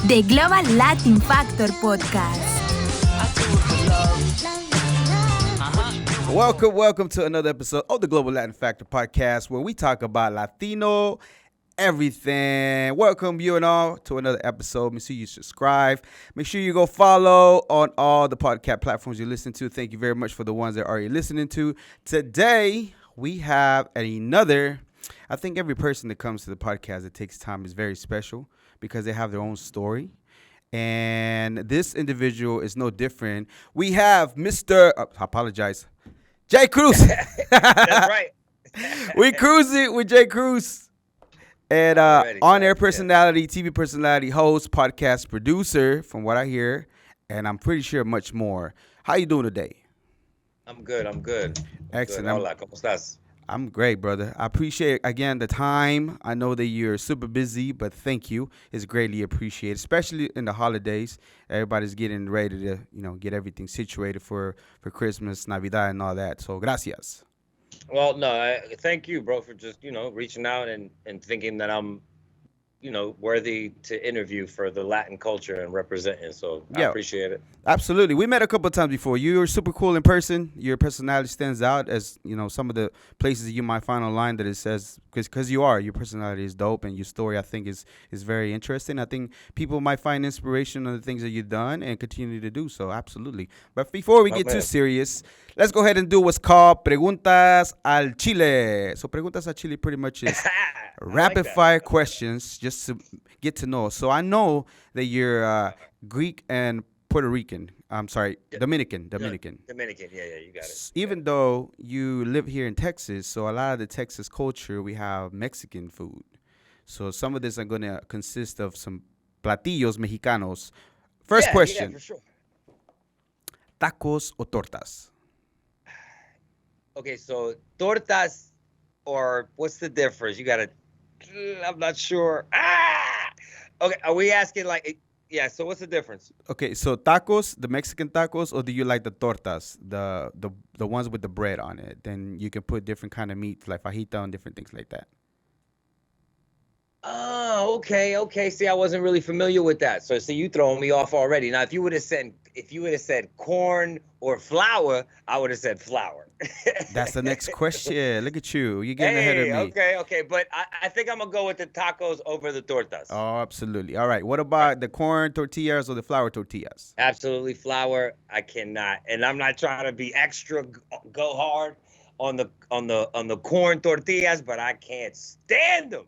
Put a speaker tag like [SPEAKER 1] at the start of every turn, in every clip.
[SPEAKER 1] The Global Latin Factor Podcast.
[SPEAKER 2] Welcome to another episode of the Global Latin Factor Podcast, where we talk about Latino everything. Welcome you and all to another episode. Make sure you subscribe. Make sure you go follow on all the podcast platforms you listen to. Thank you very much for the ones that are already listening to. Today, we have another. I think every person that comes to the podcast that takes time is very special because they have their own story. And this individual is no different. We have Mr. I apologize. J-Kruz.
[SPEAKER 3] That's right.
[SPEAKER 2] We cruising with J-Kruz. And on-air personality, TV personality, host, podcast producer, from what I hear. And I'm pretty sure much more. How you doing today?
[SPEAKER 3] I'm good.
[SPEAKER 2] Excellent.
[SPEAKER 3] Hola, ¿cómo estás?
[SPEAKER 2] I'm great, brother. I appreciate, again, the time. I know that you're super busy, but thank you. It's greatly appreciated, especially in the holidays. Everybody's getting ready to, get everything situated for Christmas, Navidad, and all that. So, gracias.
[SPEAKER 3] Well, no, thank you, bro, for just, reaching out and thinking that I'm, worthy to interview for the Latin culture and representing. So I appreciate it.
[SPEAKER 2] Absolutely. We met a couple of times before. You're super cool in person. Your personality stands out as, some of the places that you might find online that it says, because you are, your personality is dope and your story, I think, is very interesting. I think people might find inspiration in the things that you've done and continue to do so. Absolutely. But before we get too serious, let's go ahead and do what's called Preguntas al Chile. So Preguntas al Chile pretty much is rapid fire questions just to get to know. So I know that you're Greek and Puerto Rican. I'm sorry, Dominican.
[SPEAKER 3] Dominican, yeah, you got it.
[SPEAKER 2] Even though you live here in Texas, so a lot of the Texas culture, we have Mexican food. So some of this are going to consist of some platillos mexicanos. First question.
[SPEAKER 3] Yeah, for sure.
[SPEAKER 2] Tacos o tortas?
[SPEAKER 3] Okay, so tortas, or what's the difference? I'm not sure. Okay, are we asking so what's the difference?
[SPEAKER 2] Okay, so tacos, the Mexican tacos, or do you like the tortas, the ones with the bread on it? Then you can put different kind of meat, like fajita and different things like that.
[SPEAKER 3] Oh, okay. See, I wasn't really familiar with that. So you throwing me off already. Now, if you would have said corn or flour, I would have said flour.
[SPEAKER 2] That's the next question. Look at you. You're getting ahead of me.
[SPEAKER 3] Okay. But I think I'm going to go with the tacos over the tortas.
[SPEAKER 2] Oh, absolutely. All right. What about the corn tortillas or the flour tortillas?
[SPEAKER 3] Absolutely flour. I cannot. And I'm not trying to be extra go hard on the corn tortillas, but I can't stand them.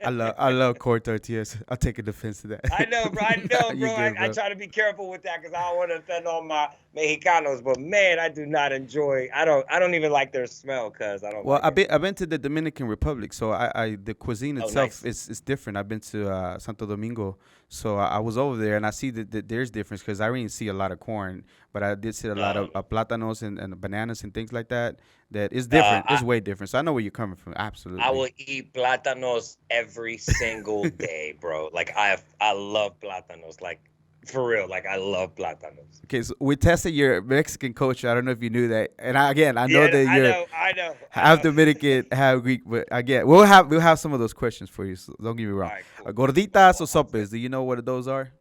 [SPEAKER 2] I love corn tortillas. I'll take a defense to that.
[SPEAKER 3] I know, bro. I try to be careful with that because I don't want to offend all my Mexicanos. But man, I do not enjoy. I don't even like their smell because I don't.
[SPEAKER 2] Well, I've been to the Dominican Republic, so the cuisine itself is different. I've been to Santo Domingo, so I was over there and I see that there's difference because I didn't see a lot of corn, but I did see a lot of plátanos and bananas and things like that. That is different. It's way different. So I know where you're coming from. Absolutely.
[SPEAKER 3] I will eat plátanos every single day, bro. Like I love plátanos. Like for real. Like I love plátanos.
[SPEAKER 2] Okay, so we tested your Mexican culture. I don't know if you knew that. And I know that you're
[SPEAKER 3] I know.
[SPEAKER 2] half Dominican, half Greek. But again, we'll have some of those questions for you. So don't get me wrong.
[SPEAKER 3] Right, cool.
[SPEAKER 2] Gorditas or sopes? Do you know what those are?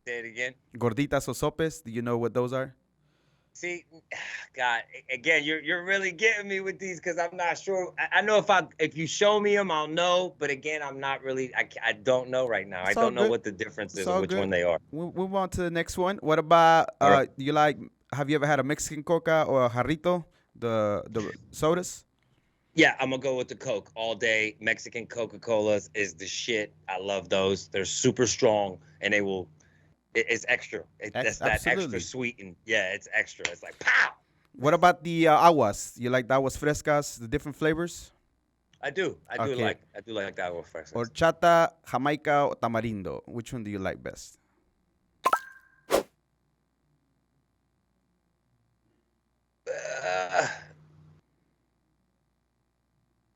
[SPEAKER 3] Say it again.
[SPEAKER 2] Gorditas or sopes? Do you know what those are?
[SPEAKER 3] See, God, again, you're really getting me with these because I'm not sure. I know if you show me them, I'll know. But again, I'm not really. I don't know right now. I don't know what the difference is and which one they are.
[SPEAKER 2] We'll move on to the next one. What about have you ever had a Mexican Coca or a jarrito, the sodas?
[SPEAKER 3] Yeah, I'm gonna go with the Coke all day. Mexican Coca-Colas is the shit. I love those. They're super strong and they will. It's extra. That's that extra sweet and it's extra. It's like pow.
[SPEAKER 2] What about the aguas? You like the aguas frescas, the different flavors?
[SPEAKER 3] I do like the agua frescas.
[SPEAKER 2] Horchata, Jamaica, or tamarindo? Which one do you like best?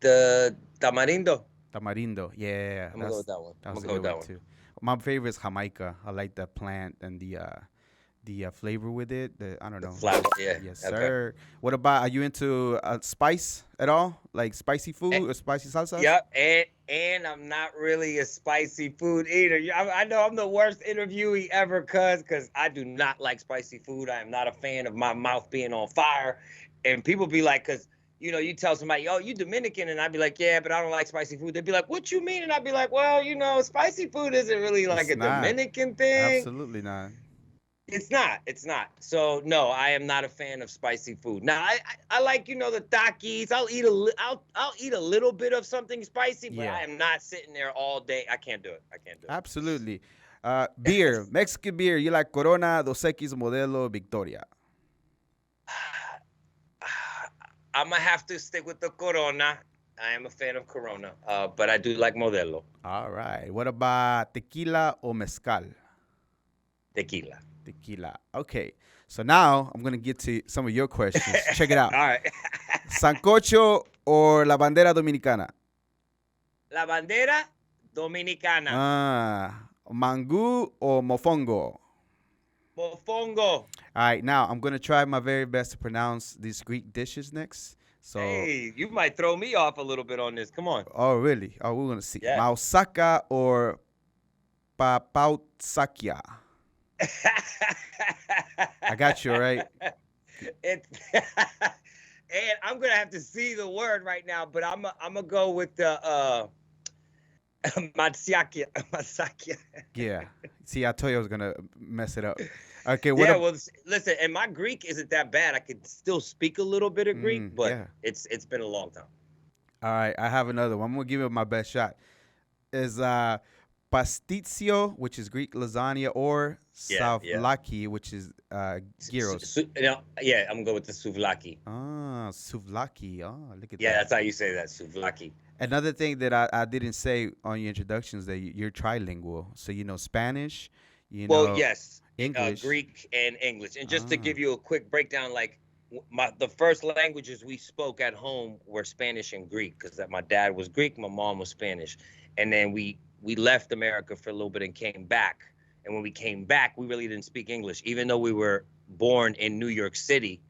[SPEAKER 3] The tamarindo.
[SPEAKER 2] Tamarindo, yeah.
[SPEAKER 3] I'm gonna go with that one.
[SPEAKER 2] Too. My favorite is Jamaica. I like the plant and the the flavor with it. I don't know.
[SPEAKER 3] Flour, yeah.
[SPEAKER 2] Yes,
[SPEAKER 3] Okay.
[SPEAKER 2] sir. What about? Are you into spice at all? Like spicy food
[SPEAKER 3] Eh,
[SPEAKER 2] or spicy salsas?
[SPEAKER 3] Yep, and I'm not really a spicy food eater. I know I'm the worst interviewee ever, cause I do not like spicy food. I am not a fan of my mouth being on fire, and people be like, cause you tell somebody, oh, you Dominican, and I'd be like, yeah, but I don't like spicy food. They'd be like, what you mean? And I'd be like, well, spicy food isn't really like
[SPEAKER 2] It's
[SPEAKER 3] a
[SPEAKER 2] not.
[SPEAKER 3] Dominican thing.
[SPEAKER 2] Absolutely not.
[SPEAKER 3] It's not. It's not. So no, I am not a fan of spicy food. Now I like the Takis. I'll eat a little bit of something spicy, but
[SPEAKER 2] Yeah.
[SPEAKER 3] I am not sitting there all day. I can't do it.
[SPEAKER 2] Absolutely. Beer, Mexican beer. You like Corona, Dos Equis, Modelo, Victoria.
[SPEAKER 3] I'm gonna have to stick with the Corona. I am a fan of Corona, but I do like Modelo.
[SPEAKER 2] All right. What about tequila or mezcal?
[SPEAKER 3] Tequila.
[SPEAKER 2] Tequila. Okay. So now I'm going to get to some of your questions. Check it out.
[SPEAKER 3] All right.
[SPEAKER 2] Sancocho or la bandera dominicana?
[SPEAKER 3] La bandera dominicana.
[SPEAKER 2] Mangú or mofongo?
[SPEAKER 3] Mofongo.
[SPEAKER 2] All right. Now I'm going to try my very best to pronounce these Greek dishes next. So,
[SPEAKER 3] hey, you might throw me off a little bit on this. Come on.
[SPEAKER 2] Oh, really? Oh, we're going to see.
[SPEAKER 3] Yeah.
[SPEAKER 2] Mausaka or papautsakia? I got you, right?
[SPEAKER 3] And I'm gonna have to see the word right now, but I'm gonna go with the Matsakia.
[SPEAKER 2] Yeah. See, I told you I was gonna mess it up. Okay.
[SPEAKER 3] Yeah. Well, listen, and my Greek isn't that bad. I could still speak a little bit of Greek, but
[SPEAKER 2] yeah.
[SPEAKER 3] it's been a long time.
[SPEAKER 2] All right. I have another one. I'm gonna give it my best shot. Is pastitsio, which is Greek lasagna, or souvlaki, which is gyros.
[SPEAKER 3] Yeah, I'm gonna go with the souvlaki.
[SPEAKER 2] Souvlaki. Oh, look at that.
[SPEAKER 3] Yeah, that's how you say that, souvlaki.
[SPEAKER 2] Another thing that I didn't say on your introduction is that you're trilingual, so you know Spanish,
[SPEAKER 3] Well, yes,
[SPEAKER 2] English,
[SPEAKER 3] Greek, and English. And just to give you a quick breakdown, like the first languages we spoke at home were Spanish and Greek, because my dad was Greek, my mom was Spanish, and then we left America for a little bit and came back. And when we came back, we really didn't speak English. Even though we were born in New York City,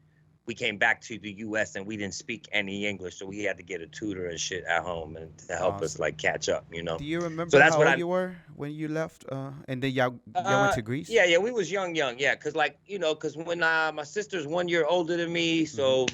[SPEAKER 3] we came back to the U.S. and we didn't speak any English. So we had to get a tutor and shit at home and to help us catch up,
[SPEAKER 2] Do you remember
[SPEAKER 3] that's
[SPEAKER 2] how old you were when you left? And then y'all went to Greece?
[SPEAKER 3] Yeah, we was young. Yeah, because because when my sister's 1 year older than me, so,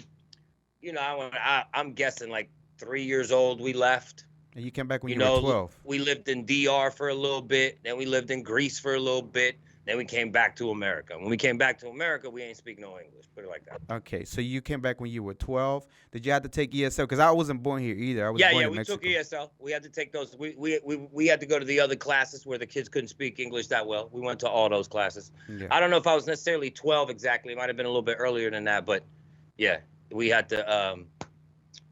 [SPEAKER 3] I'm guessing 3 years old we left.
[SPEAKER 2] And you came back when you were 12.
[SPEAKER 3] We lived in DR for a little bit. Then we lived in Greece for a little bit. Then we came back to America. When we came back to America, we ain't speak no English. Put it like that.
[SPEAKER 2] Okay, so you came back when you were 12. Did you have to take ESL? Because I wasn't born here either. I was born in Mexico.
[SPEAKER 3] We took ESL. We had to take those. We had to go to the other classes where the kids couldn't speak English that well. We went to all those classes. Yeah. I don't know if I was necessarily 12 exactly. It might have been a little bit earlier than that. But, yeah, we had to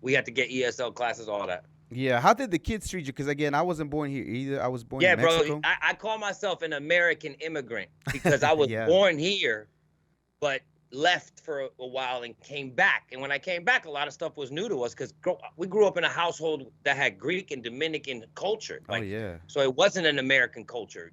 [SPEAKER 3] get ESL classes, all that.
[SPEAKER 2] Yeah, how did the kids treat you? Because, again, I wasn't born here either. I was born in Mexico.
[SPEAKER 3] Bro, I call myself an American immigrant because I was born here, but left for a while and came back. And when I came back, a lot of stuff was new to us because we grew up in a household that had Greek and Dominican culture. So it wasn't an American culture.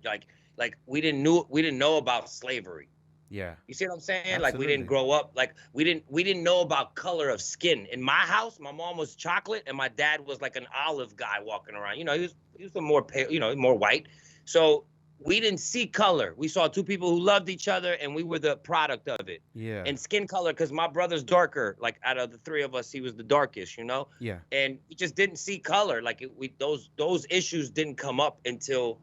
[SPEAKER 3] Like we didn't know about slavery.
[SPEAKER 2] Yeah.
[SPEAKER 3] You see what I'm saying?
[SPEAKER 2] Absolutely.
[SPEAKER 3] Like we didn't grow up, we didn't know about color of skin. In my house, my mom was chocolate and my dad was like an olive guy walking around. He was a more pale, more white. So we didn't see color. We saw two people who loved each other and we were the product of it.
[SPEAKER 2] Yeah.
[SPEAKER 3] And skin color, because my brother's darker. Like out of the three of us, he was the darkest,
[SPEAKER 2] Yeah.
[SPEAKER 3] And we just didn't see color. Like those issues didn't come up until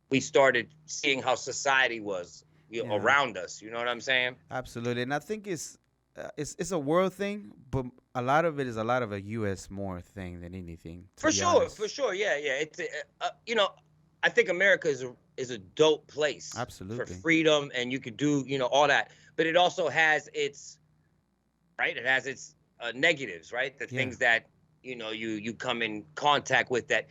[SPEAKER 3] we started seeing how society was. Around us, you know what I'm saying?
[SPEAKER 2] Absolutely, and I think it's a world thing, but a lot of it is a U.S. more thing than anything.
[SPEAKER 3] For sure, yeah. It's I think America is a dope place.
[SPEAKER 2] Absolutely.
[SPEAKER 3] For freedom, and you could do all that, but it also has its negatives, right? The things that you come in contact with, that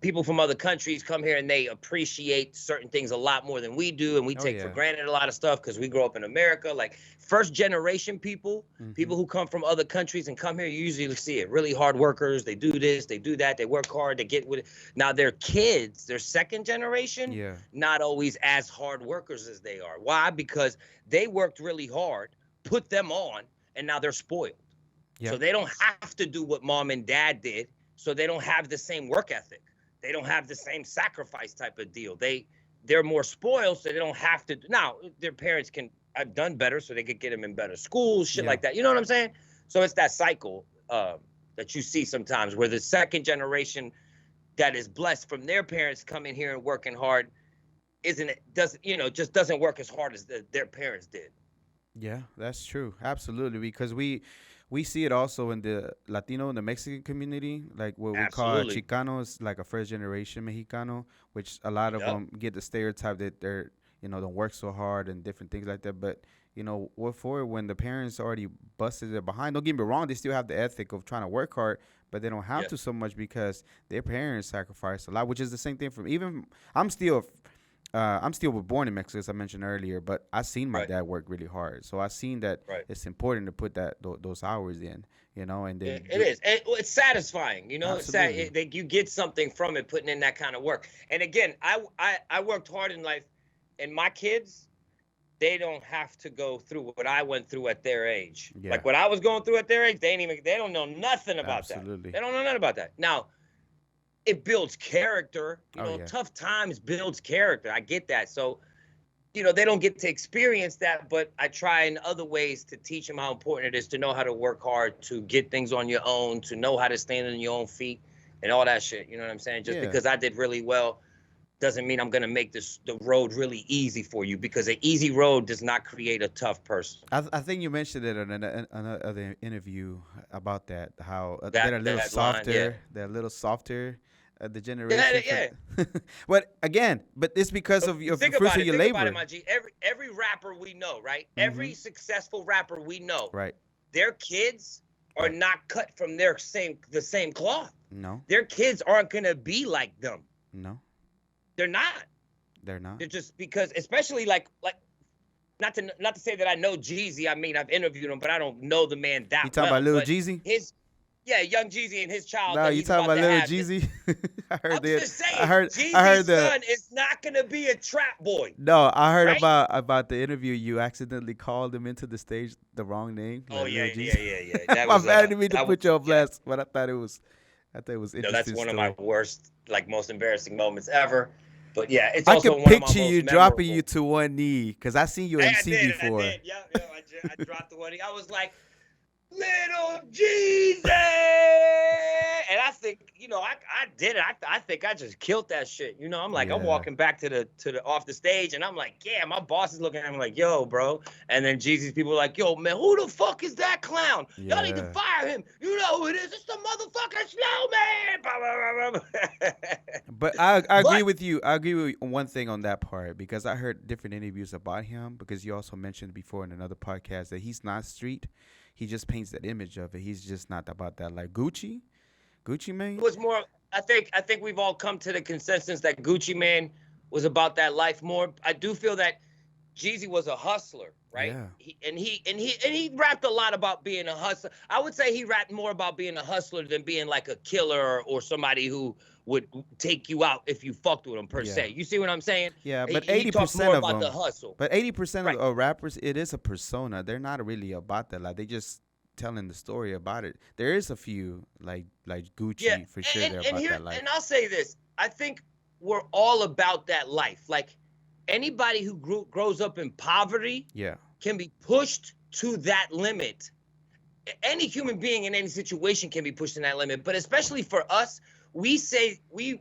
[SPEAKER 3] people from other countries come here and they appreciate certain things a lot more than we do, and we take for granted a lot of stuff because we grow up in America. Like first generation people who come from other countries and come here, you usually see it. Really hard workers. They do this, they do that, they work hard, they get with it. Now their kids, their second generation, not always as hard workers as they are. Why? Because they worked really hard, put them on, and now they're spoiled. So they don't have to do what mom and dad did. So they don't have the same work ethic. They don't have the same sacrifice type of deal. They're more spoiled, so they don't have to. Now, their parents have done better, so they could get them in better schools, shit like that. You know what I'm saying? So it's that cycle that you see sometimes where the second generation that is blessed from their parents coming here and working hard just doesn't work as hard as their parents did.
[SPEAKER 2] Yeah, that's true. Absolutely, because we see it also in the Latino and the Mexican community, like what we call Chicanos, like a first generation Mexicano, which a lot of them get the stereotype that they're, don't work so hard and different things like that. But, what for when the parents already busted it behind? Don't get me wrong, they still have the ethic of trying to work hard, but they don't have to so much because their parents sacrificed a lot, which is the same thing from I'm still born in Mexico, as I mentioned earlier, but I seen my dad work really hard. So I seen that it's important to put those hours in, and then
[SPEAKER 3] it is. And it's satisfying, you get something from it, putting in that kind of work. And again, I worked hard in life, and my kids, they don't have to go through what I went through at their age. Yeah. Like what I was going through at their age, they don't know nothing about that. They don't know nothing about that. Now, it builds character. Tough times builds character. I get that. So, they don't get to experience that, but I try in other ways to teach them how important it is to know how to work hard, to get things on your own, to know how to stand on your own feet and all that shit. You know what I'm saying? Just because I did really well doesn't mean I'm going to make the road really easy for you, because an easy road does not create a tough person.
[SPEAKER 2] I think you mentioned it in another interview about that, how they're a little softer. They're a little softer. The generation. But it's because of your fruits of your labor.
[SPEAKER 3] Think about it, my G. Every rapper we know, right? Every successful rapper we know,
[SPEAKER 2] right?
[SPEAKER 3] Their kids are not cut from the same cloth.
[SPEAKER 2] No.
[SPEAKER 3] Their kids aren't gonna be like them.
[SPEAKER 2] No.
[SPEAKER 3] They're not.
[SPEAKER 2] They're not.
[SPEAKER 3] They're just because, especially like not to say that I know Jeezy. I mean, I've interviewed him, but I don't know the man that well.
[SPEAKER 2] You talking about Lil Jeezy?
[SPEAKER 3] Young Jeezy and his child.
[SPEAKER 2] No, you talking about Lil Jeezy? I heard that.
[SPEAKER 3] Just saying, Jeezy's son is not gonna be a trap boy.
[SPEAKER 2] No, I heard about the interview. You accidentally called him into the stage the wrong name.
[SPEAKER 3] Oh yeah.
[SPEAKER 2] My bad, I didn't mean to put you on blast, but I thought it was interesting.
[SPEAKER 3] No, that's one of my worst, most embarrassing moments ever. But yeah, it's
[SPEAKER 2] I
[SPEAKER 3] also
[SPEAKER 2] can
[SPEAKER 3] one
[SPEAKER 2] picture
[SPEAKER 3] of my
[SPEAKER 2] you
[SPEAKER 3] most
[SPEAKER 2] dropping
[SPEAKER 3] memorable.
[SPEAKER 2] you to one knee, because I seen you MC before.
[SPEAKER 3] I did. I dropped the one knee. I was like, Little Jeezy, and I think I did it. I think I just killed that shit. I'm like, I'm walking back to the off the stage, and I'm like, yeah, my boss is looking at me like, yo, bro. And then Jeezy's people are like, yo, man, who the fuck is that clown? Y'all need to fire him. You know who it is? It's the motherfucking snowman.
[SPEAKER 2] But I agree with you. I agree with one thing on that part, because I heard different interviews about him, because you also mentioned before in another podcast that he's not street. He just paints that image of it. He's just not about that. Like Gucci Mane.
[SPEAKER 3] It was more. I think we've all come to the consensus that Gucci Mane was about that life more. I do feel that Jeezy was a hustler, right?
[SPEAKER 2] Yeah.
[SPEAKER 3] He rapped a lot about being a hustler. I would say he rapped more about being a hustler than being like a killer or somebody who would take you out if you fucked with him per se. You see what I'm saying?
[SPEAKER 2] Yeah, but 80% of them.
[SPEAKER 3] The hustle.
[SPEAKER 2] But 80% of rappers, it is a persona. They're not really about that. Like, they just telling the story about it. There is a few like Gucci for sure. They're about that life.
[SPEAKER 3] And I'll say this: I think we're all about that life. Like anybody who grows up in poverty, can be pushed to that limit. Any human being in any situation can be pushed in that limit. But especially for us, we say we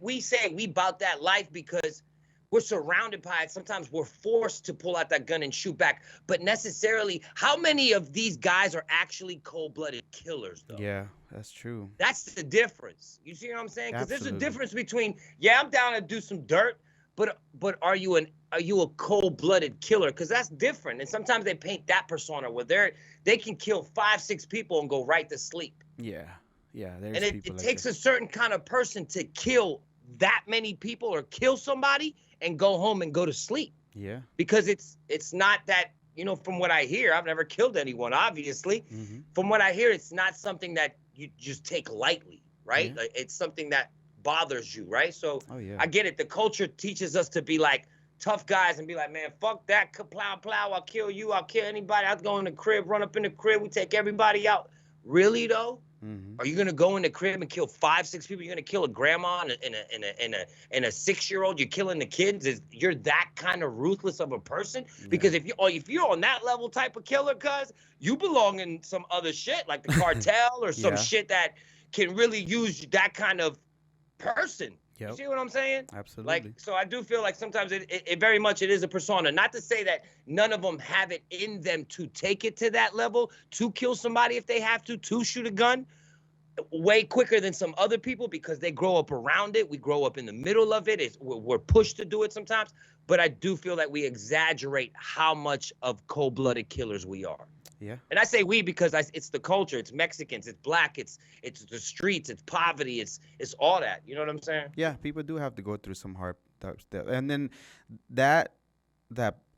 [SPEAKER 3] about that life because we're surrounded by it. Sometimes we're forced to pull out that gun and shoot back. But necessarily, how many of these guys are actually cold-blooded killers, though?
[SPEAKER 2] Yeah, that's true.
[SPEAKER 3] That's the difference. You see what I'm saying? Because there's a difference between, I'm down to do some dirt, but are you a cold-blooded killer? Because that's different. And sometimes they paint that persona where they can kill 5-6 people and go right to sleep.
[SPEAKER 2] Yeah. Yeah, there's
[SPEAKER 3] And
[SPEAKER 2] people
[SPEAKER 3] it
[SPEAKER 2] like
[SPEAKER 3] takes
[SPEAKER 2] that.
[SPEAKER 3] a certain kind of person to kill that many people or kill somebody and go home and go to sleep.
[SPEAKER 2] Yeah.
[SPEAKER 3] Because it's not that, from what I hear, I've never killed anyone, obviously.
[SPEAKER 2] Mm-hmm.
[SPEAKER 3] From what I hear, it's not something that you just take lightly, right?
[SPEAKER 2] Yeah.
[SPEAKER 3] Like, it's something that bothers you, right? So
[SPEAKER 2] Oh yeah.
[SPEAKER 3] I get it. The culture teaches us to be like tough guys and be like, man, fuck that, plow, I'll kill you, I'll kill anybody. I'll go in the crib, run up in the crib, we take everybody out. Really though?
[SPEAKER 2] Mm-hmm.
[SPEAKER 3] Are you gonna go in the crib and kill 5, 6 people? You're gonna kill a grandma and a 6-year-old? You're killing the kids? You're that kind of ruthless of a person? Because if you're on that level type of killer, cuz you belong in some other shit like the cartel or some shit that can really use that kind of person. Yep. You see what I'm saying?
[SPEAKER 2] Absolutely.
[SPEAKER 3] Like, so I do feel like sometimes it very much it is a persona. Not to say that none of them have it in them to take it to that level, to kill somebody if they have to shoot a gun way quicker than some other people because they grow up around it. We grow up in the middle of it. We're pushed to do it sometimes. But I do feel that we exaggerate how much of cold-blooded killers we are. Yeah. And I say we because it's the culture. It's Mexicans. It's black. It's the streets. It's poverty. It's all that. You know what I'm saying?
[SPEAKER 2] Yeah, people do have to go through some hard stuff, and then that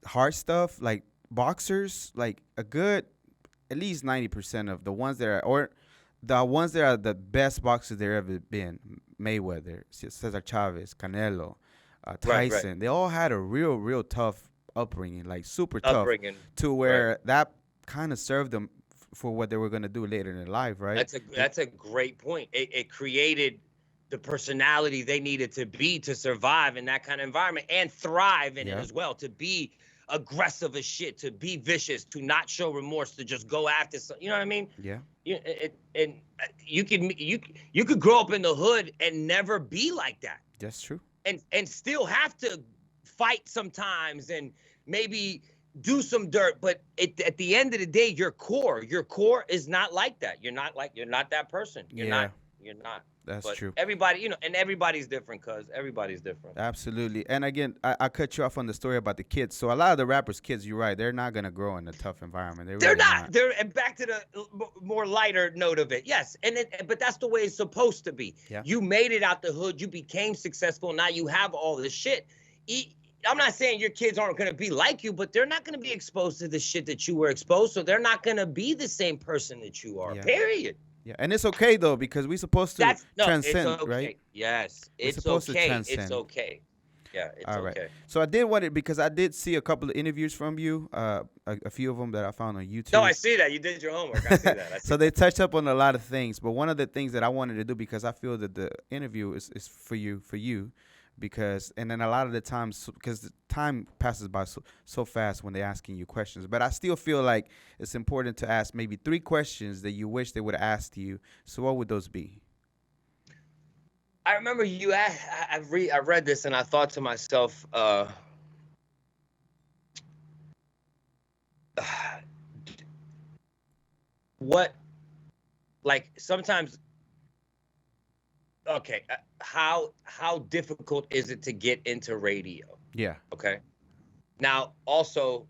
[SPEAKER 2] hard stuff, like boxers, like a good at least 90% of the ones that are the best boxers there ever been. Mayweather, Cesar Chavez, Canelo, Tyson. Right. They all had a real tough upbringing, like super tough, to where that kind of served them for what they were going to do later in their life, right?
[SPEAKER 3] That's a great point. It created the personality they needed to be to survive in that kind of environment and thrive in it as well, to be aggressive as shit, to be vicious, to not show remorse, to just go after some, you know what I mean? Yeah. And you could grow up in the hood and never be like that.
[SPEAKER 2] That's true.
[SPEAKER 3] And still have to fight sometimes and maybe do some dirt, but at the end of the day, your core is not like that. You're not that person. You're not.
[SPEAKER 2] That's true.
[SPEAKER 3] Everybody, and everybody's different, cuz everybody's different.
[SPEAKER 2] Absolutely. And again, I cut you off on the story about the kids. So a lot of the rappers' kids, you're right, they're not gonna grow in a tough environment. They're really not.
[SPEAKER 3] And back to the more lighter note of it. Yes, but that's the way it's supposed to be. Yeah. You made it out the hood. You became successful. Now you have all this shit. I'm not saying your kids aren't going to be like you, but they're not going to be exposed to the shit that you were exposed, so they're not going to be the same person that you are, period.
[SPEAKER 2] Yeah, and it's okay, though, because we're supposed to transcend,
[SPEAKER 3] it's okay.
[SPEAKER 2] Right?
[SPEAKER 3] Yes, it's okay. It's okay. Yeah, it's
[SPEAKER 2] all right.
[SPEAKER 3] Okay.
[SPEAKER 2] So I did want it because I did see a couple of interviews from you, a few of them that I found on YouTube.
[SPEAKER 3] No, I see that. You did your homework. I see that.
[SPEAKER 2] So they touched up on a lot of things, but one of the things that I wanted to do, because I feel that the interview is for you, because and then a lot of the times, because the time passes by so fast when they're asking you questions, but I still feel like it's important to ask maybe 3 questions that you wish they would have asked you. So what would those be?
[SPEAKER 3] I remember you asked, I read this and I thought to myself, what, like sometimes, okay, how difficult is it to get into radio?
[SPEAKER 2] Yeah.
[SPEAKER 3] Okay. Now, also,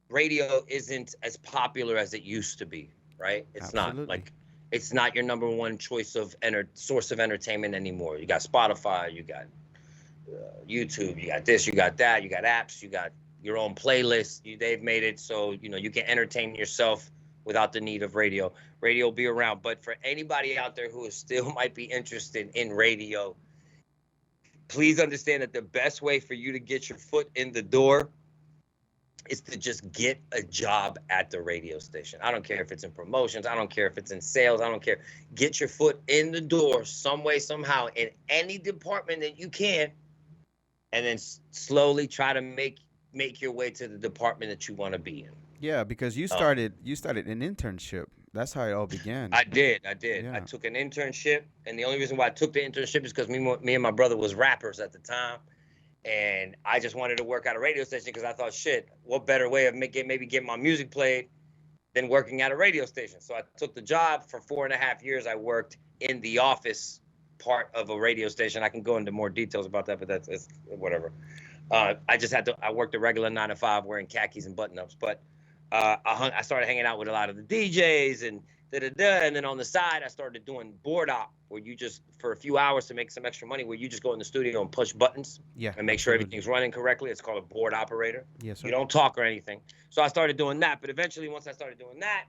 [SPEAKER 3] radio isn't as popular as it used to be, right? It's
[SPEAKER 2] Absolutely.
[SPEAKER 3] Not like it's not your number one choice of source of entertainment anymore. You got Spotify, you got YouTube, you got this, you got that, you got apps, you got your own playlist. They've made it so you can entertain yourself without the need of radio. Radio will be around. But for anybody out there who is still might be interested in radio, please understand that the best way for you to get your foot in the door is to just get a job at the radio station. I don't care if it's in promotions. I don't care if it's in sales. I don't care. Get your foot in the door some way, somehow, in any department that you can, and then slowly try to make your way to the department that you want to be in.
[SPEAKER 2] Yeah, because you started an internship. That's how it all began.
[SPEAKER 3] I did. Yeah. I took an internship, and the only reason why I took the internship is because me and my brother was rappers at the time, and I just wanted to work at a radio station because I thought, shit, what better way of maybe getting my music played than working at a radio station? So I took the job. For 4.5 years, I worked in the office part of a radio station. I can go into more details about that, but it's whatever. I worked a regular 9 to 5 wearing khakis and button-ups, but I started hanging out with a lot of the DJs and And then on the side, I started doing board op, where you just, for a few hours to make some extra money, where you just go in the studio and push buttons and make sure everything's running correctly. It's called a board operator.
[SPEAKER 2] Yes, sir.
[SPEAKER 3] You don't talk or anything. So I started doing that. But eventually, once I started doing that,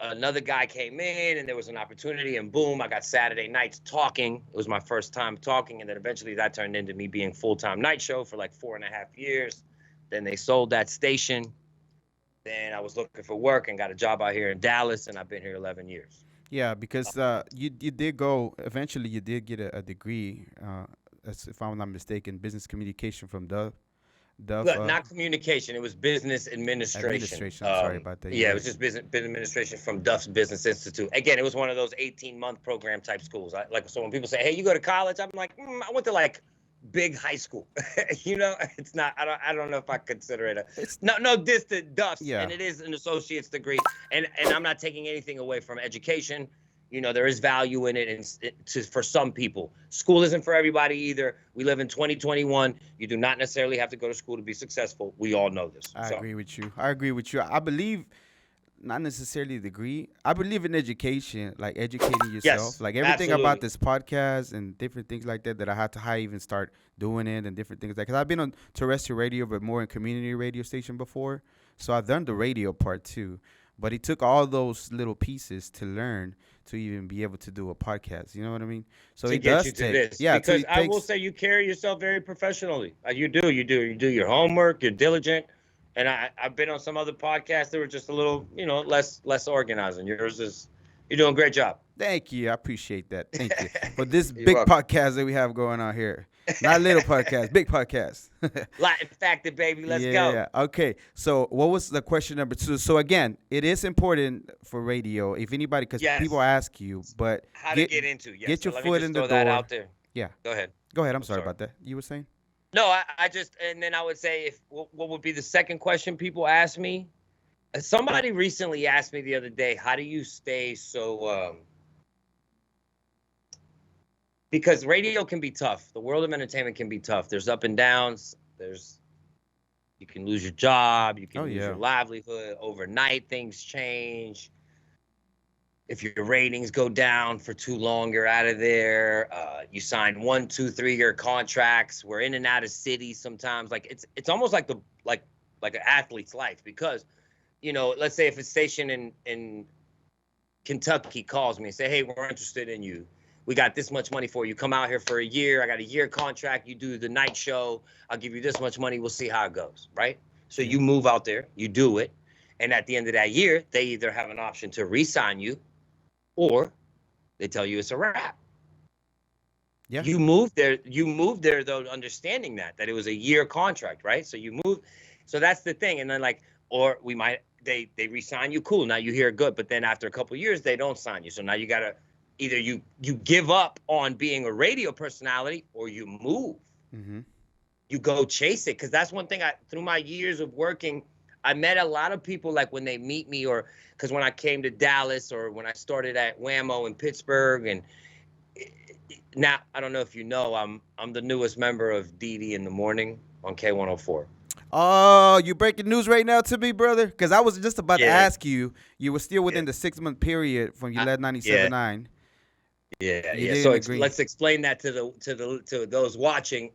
[SPEAKER 3] another guy came in and there was an opportunity, and boom, I got Saturday nights talking. It was my first time talking. And then eventually that turned into me being full-time night show for like 4.5 years. Then they sold that station. Then I was looking for work and got a job out here in Dallas, and I've been here 11 years.
[SPEAKER 2] Yeah, because you did go, eventually you did get a degree, if I'm not mistaken, business communication from Duff.
[SPEAKER 3] Not communication. It was business administration.
[SPEAKER 2] Sorry about that.
[SPEAKER 3] Yeah, it was just business administration from Duff's Business Institute. Again, it was one of those 18-month program type schools. So when people say, "Hey, you go to college?" I'm like, I went to like big high school. It's not. I don't know if I consider it no diss to Duff's. Yeah. And it is an associate's degree. And I'm not taking anything away from education. There is value in it, and for some people. School isn't for everybody either. We live in 2021. You do not necessarily have to go to school to be successful. We all know this.
[SPEAKER 2] I agree with you. I believe, not necessarily a degree. I believe in education, like educating yourself.
[SPEAKER 3] Yes,
[SPEAKER 2] like everything
[SPEAKER 3] absolutely.
[SPEAKER 2] about this podcast and different things like that I had to even start doing it, and different things like, because I've been on terrestrial radio, but more in community radio station before. So I've done the radio part too. But it took all those little pieces to learn to even be able to do a podcast. You know what I mean? So
[SPEAKER 3] to
[SPEAKER 2] it
[SPEAKER 3] get
[SPEAKER 2] does
[SPEAKER 3] you to
[SPEAKER 2] take,
[SPEAKER 3] this.
[SPEAKER 2] yeah.
[SPEAKER 3] Because I will say you carry yourself very professionally. You do your homework. You're diligent. And I've been on some other podcasts that were just a little, less organized. And you're doing a great job.
[SPEAKER 2] Thank you. I appreciate that. Thank you for this big podcast that we have going on here. Not little podcast, big podcast.
[SPEAKER 3] Latin factor, baby. Let's go.
[SPEAKER 2] Yeah. Okay. So what was the question number 2? So again, it is important for radio. If anybody, because people ask you, but
[SPEAKER 3] how to get into? Yes.
[SPEAKER 2] Get your foot in the door.
[SPEAKER 3] That out there.
[SPEAKER 2] Yeah.
[SPEAKER 3] Go ahead.
[SPEAKER 2] I'm sorry about that. You were saying?
[SPEAKER 3] No, I just, and then I would say, what would be the second question people ask me? Somebody recently asked me the other day, how do you stay so? Because radio can be tough. The world of entertainment can be tough. There's up and downs. You can lose your job. You can lose your livelihood. Overnight, things change. If your ratings go down for too long, you're out of there. You sign 1, 2, 3-year contracts. We're in and out of cities sometimes. Like it's almost like an athlete's life, because, let's say if a station in Kentucky calls me and say, "Hey, we're interested in you. We got this much money for you. Come out here for a year. I got a year contract. You do the night show. I'll give you this much money. We'll see how it goes." Right? So you move out there, you do it. And at the end of that year, they either have an option to re-sign you, or they tell you it's a wrap. Yeah. You moved there though, understanding that it was a year contract, right? So you move. So that's the thing. And then or they re-sign you. Cool. Now you hear good. But then after a couple of years, they don't sign you. So now you got to, either you give up on being a radio personality, or you move. Mm-hmm. You go chase it. Because that's one thing through my years of working, I met a lot of people, like when they meet me, or because when I came to Dallas, or when I started at Whammo in Pittsburgh. And now, I don't know if you know, I'm the newest member of Didi in the Morning on K104.
[SPEAKER 2] Oh, you breaking news right now to me, brother? Because I was just about to ask you. You were still within the 6-month period from you led 97.9.
[SPEAKER 3] Yeah. So let's explain that to those watching.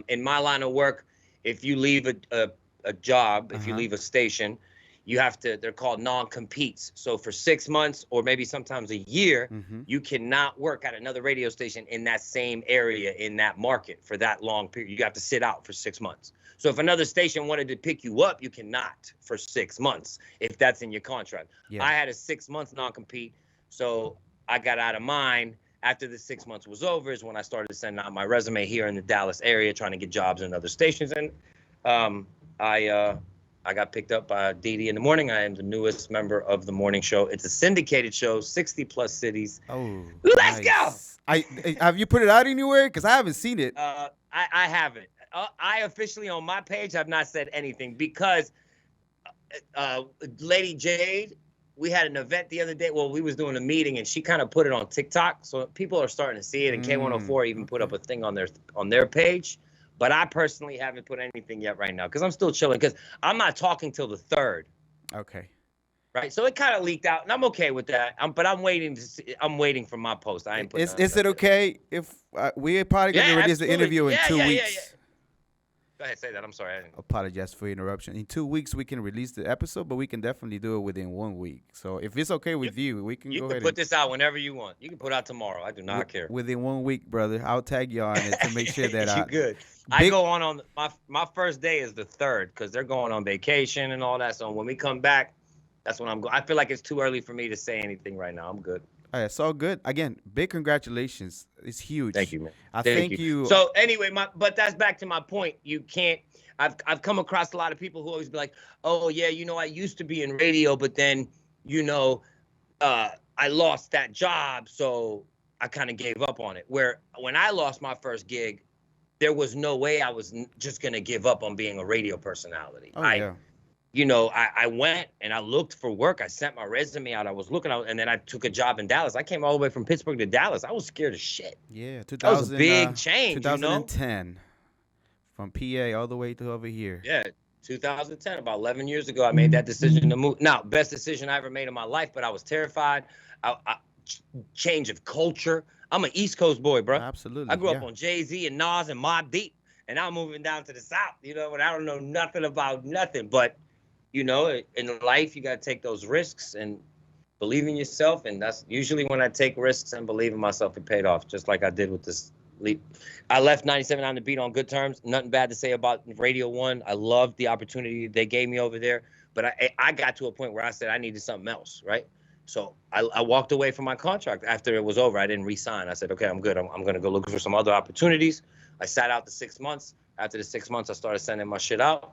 [SPEAKER 3] In my line of work, if you leave a job, if you leave a station, you have to. They're called non-competes. So for 6 months, or maybe sometimes a year, you cannot work at another radio station in that same area, in that market, for that long period. You have to sit out for 6 months. So if another station wanted to pick you up, you cannot for 6 months if that's in your contract. Yeah. I had a 6-month non-compete, so I got out of mine. After the 6 months was over is when I started sending out my resume here in the Dallas area, trying to get jobs in other stations. And I got picked up by Didi in the Morning. I am the newest member of the morning show. It's a syndicated show, 60+ cities.
[SPEAKER 2] Oh,
[SPEAKER 3] let's go.
[SPEAKER 2] Have you put it out anywhere? Because I haven't seen it.
[SPEAKER 3] I haven't. I officially, on my page, have not said anything, because Lady Jade, we had an event the other day. Well, we was doing a meeting, and she kind of put it on TikTok, so people are starting to see it. And K104 even put up a thing on their page. But I personally haven't put anything yet right now, because I'm still chilling, because I'm not talking till the 3rd.
[SPEAKER 2] Okay.
[SPEAKER 3] right? So it kind of leaked out, and I'm okay with that. But I'm waiting to see, I'm waiting for my post. I ain't putting.
[SPEAKER 2] Is it okay if we're probably gonna release the interview in 2 weeks?
[SPEAKER 3] Yeah. Go ahead, say that. I'm sorry. I didn't...
[SPEAKER 2] Apologize for interruption. In 2 weeks, we can release the episode, but we can definitely do it within 1 week. So if it's okay with you, we can go ahead.
[SPEAKER 3] You can put this out whenever you want. You can put out tomorrow. I do not care.
[SPEAKER 2] Within 1 week, brother. I'll tag you on it to make sure that
[SPEAKER 3] you good. I go on my first day is the 3rd because they're going on vacation and all that. So when we come back, that's when I'm going. I feel like it's too early for me to say anything right now. I'm good.
[SPEAKER 2] All right, it's all good. Again, big congratulations. It's huge.
[SPEAKER 3] Thank you, man.
[SPEAKER 2] Thank you.
[SPEAKER 3] So anyway, but that's back to my point. You can't. I've come across a lot of people who always be like, oh yeah, I used to be in radio, but then I lost that job, so I kind of gave up on it. Where when I lost my first gig, there was no way I was just gonna give up on being a radio personality. I went and I looked for work. I sent my resume out. I was looking out, and then I took a job in Dallas. I came all the way from Pittsburgh to Dallas. I was scared as shit.
[SPEAKER 2] Yeah,
[SPEAKER 3] that was a big change.
[SPEAKER 2] 2010, from PA all the way to over here.
[SPEAKER 3] Yeah, 2010, about 11 years ago, I made that decision to move. Now, best decision I ever made in my life, but I was terrified. Change of culture. I'm an East Coast boy, bro.
[SPEAKER 2] Absolutely.
[SPEAKER 3] I grew up on Jay-Z and Nas and Mobb Deep, and I'm moving down to the South, and I don't know nothing about nothing. But, in life, you got to take those risks and believe in yourself, and that's usually when I take risks and believe in myself, it paid off, just like I did with this leap. I left 97 on the beat on good terms. Nothing bad to say about Radio 1. I loved the opportunity they gave me over there, but I got to a point where I said I needed something else, right? So I walked away from my contract after it was over. I didn't re-sign. I said, okay, I'm good. I'm going to go look for some other opportunities. I sat out the 6 months. After the 6 months, I started sending my shit out.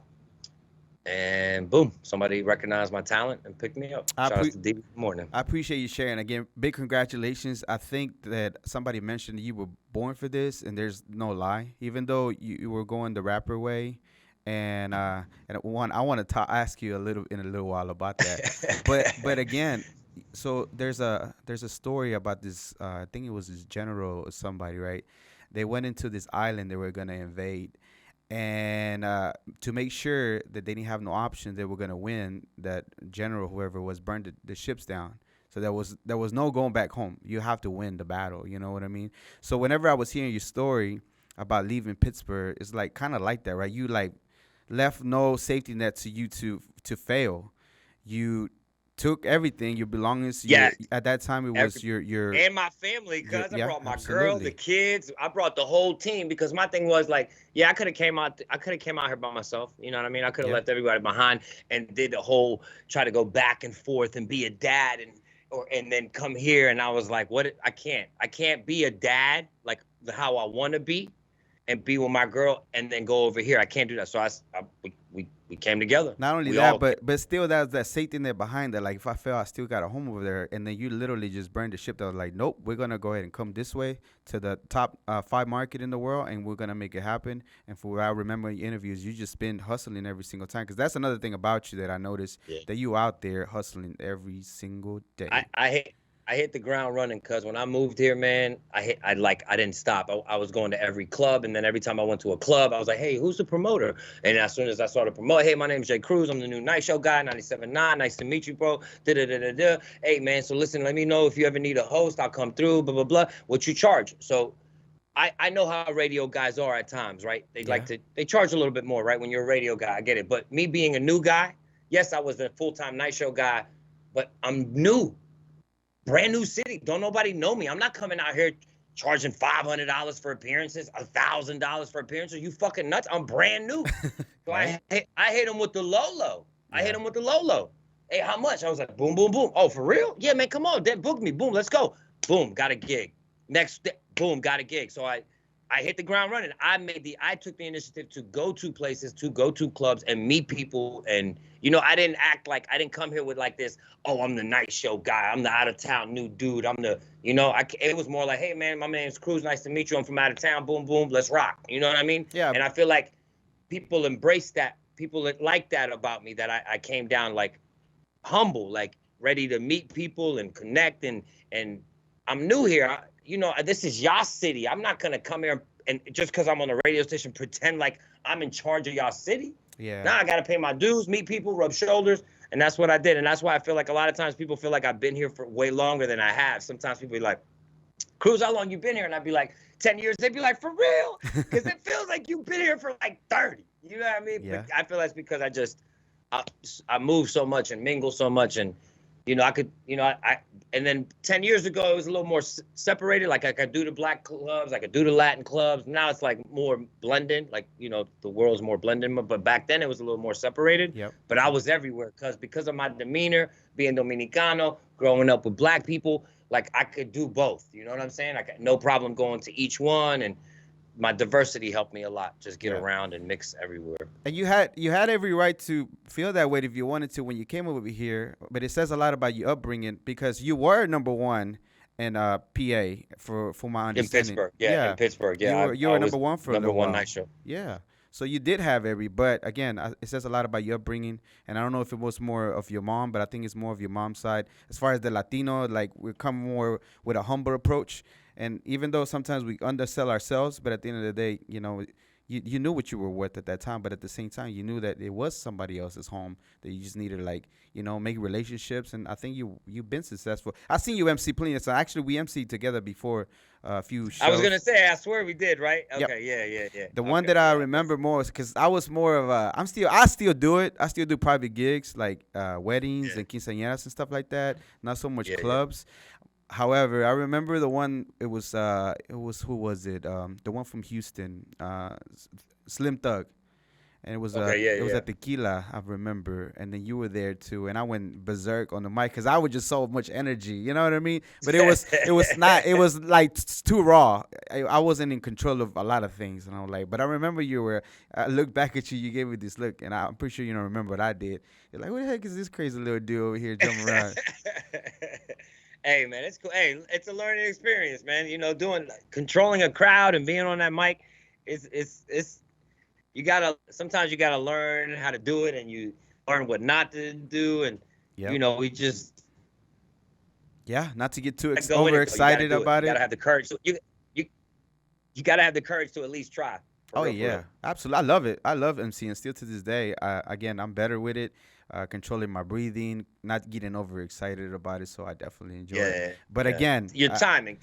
[SPEAKER 3] And boom, somebody recognized my talent and picked me up. Shout out to D Morning.
[SPEAKER 2] I appreciate you sharing. Again, big congratulations. I think that somebody mentioned you were born for this, and there's no lie. Even though you were going the rapper way, and I want to ask you in a little while about that. but again, so there's a story about this. I think it was this general or somebody, right? They went into this island they were gonna invade. And to make sure that they didn't have no option, they were gonna win. That general, whoever was, burned the ships down. So there was no going back home. You have to win the battle. You know what I mean? So whenever I was hearing your story about leaving Pittsburgh, it's like kind of like that, right? You like left no safety net to you to fail. You took everything, your belongings.
[SPEAKER 3] Yes.
[SPEAKER 2] At that time, it was your
[SPEAKER 3] and my family, cause I brought my girl, the kids. I brought the whole team because my thing was like, I could have came out here by myself. You know what I mean? I could have left everybody behind and did the whole try to go back and forth and be a dad and then come here. And I was like, what? I can't be a dad like how I want to be and be with my girl and then go over here. I can't do that. So we came together.
[SPEAKER 2] Not only that, but still that safety net behind that. Like if I fail, I still got a home over there. And then you literally just burned the ship. That was like, nope, we're gonna go ahead and come this way to the top 5 market in the world, and we're gonna make it happen. And for what I remember in your interviews, you just been hustling every single time. Because that's another thing about you that I noticed, that you out there hustling every single day.
[SPEAKER 3] I hit the ground running because when I moved here, man, I didn't stop. I was going to every club, and then every time I went to a club, I was like, hey, who's the promoter? And as soon as I started promoting, hey, my name's J-Kruz. I'm the new night show guy, 97.9. Nice to meet you, bro. Da-da-da-da-da. Hey, man, so listen, let me know if you ever need a host. I'll come through, blah, blah, blah. What you charge? So I know how radio guys are at times, right? They charge a little bit more, right? When you're a radio guy, I get it. But me being a new guy, yes, I was a full-time night show guy, but I'm new. Brand new city. Don't nobody know me. I'm not coming out here charging $500 for appearances, $1,000 for appearances. You fucking nuts. I'm brand new. So I hit him with the low. I hit him with the low. Hey, how much? I was like, boom, boom, boom. Oh, for real? Yeah, man, come on. Then book me. Boom, let's go. Boom, got a gig. Next, boom, got a gig. So I hit the ground running. I took the initiative to go to places, to go to clubs and meet people. And, I didn't act like, I didn't come here with like this, oh, I'm the night show guy. I'm the out of town new dude. I'm the, it was more like, hey man, my name's Kruz. Nice to meet you. I'm from out of town. Boom, boom. Let's rock. You know what I mean?
[SPEAKER 2] Yeah.
[SPEAKER 3] And I feel like people embrace that. People like that about me, that I came down like humble, like ready to meet people and connect. And I'm new here. This is y'all city. I'm not going to come here and just because I'm on the radio station, pretend like I'm in charge of y'all city.
[SPEAKER 2] Yeah.
[SPEAKER 3] Now I got to pay my dues, meet people, rub shoulders. And that's what I did. And that's why I feel like a lot of times people feel like I've been here for way longer than I have. Sometimes people be like, Cruz, how long you been here? And I'd be like, 10 years. They'd be like, for real? Because it feels like you've been here for like 30. You know what I mean?
[SPEAKER 2] Yeah.
[SPEAKER 3] But I feel that's because I move so much and mingle so much. And, I could, and then 10 years ago, it was a little more separated. Like I could do the black clubs, I could do the Latin clubs. Now it's like more blending, like, the world's more blending. But back then it was a little more separated.
[SPEAKER 2] Yep.
[SPEAKER 3] But I was everywhere because of my demeanor, being Dominicano, growing up with black people, like I could do both. You know what I'm saying? I got no problem going to each one. And my diversity helped me a lot. Just get around and mix everywhere.
[SPEAKER 2] And you had every right to feel that way if you wanted to when you came over here. But it says a lot about your upbringing because you were number one in PA for my understanding.
[SPEAKER 3] In Pittsburgh, in Pittsburgh, yeah.
[SPEAKER 2] You were number one for
[SPEAKER 3] number one night show.
[SPEAKER 2] Yeah. So you did have but again, it says a lot about your upbringing, and I don't know if it was more of your mom, but I think it's more of your mom's side. As far as the Latino, like we come more with a humble approach, and even though sometimes we undersell ourselves, but at the end of the day, you knew what you were worth at that time, but at the same time, you knew that it was somebody else's home that you just needed to make relationships, and I think you've been successful. I've seen you MC plenty. So actually, we MC'd together before a few shows.
[SPEAKER 3] I was gonna say, I swear we did, right? Okay,
[SPEAKER 2] yep.
[SPEAKER 3] yeah.
[SPEAKER 2] The one that I remember more is because I was more of I still do it. I still do private gigs like weddings and quinceañeras and stuff like that. Not so much clubs. However, I remember the one. It was who was it? The one from Houston, Slim Thug, and it was it was at Tequila. I remember, and then you were there too, and I went berserk on the mic because I was just so much energy. You know what I mean? But it was not. It was like too raw. I wasn't in control of a lot of things, and I was like. But I remember you were. I looked back at you. You gave me this look, and I'm pretty sure you don't remember what I did. You're like, what the heck is this crazy little dude over here jumping around?
[SPEAKER 3] Hey man, it's cool. Hey, it's a learning experience, man. Controlling a crowd and being on that mic, sometimes you gotta learn how to do it, and you learn what not to do, and we just
[SPEAKER 2] not to get too overexcited about it.
[SPEAKER 3] You gotta have the courage. You gotta have the courage to at least try.
[SPEAKER 2] Oh yeah, absolutely. I love it. I love MCing still to this day. Again, I'm better with it. Controlling my breathing, not getting overexcited about it, so I definitely enjoy it. But again,
[SPEAKER 3] your timing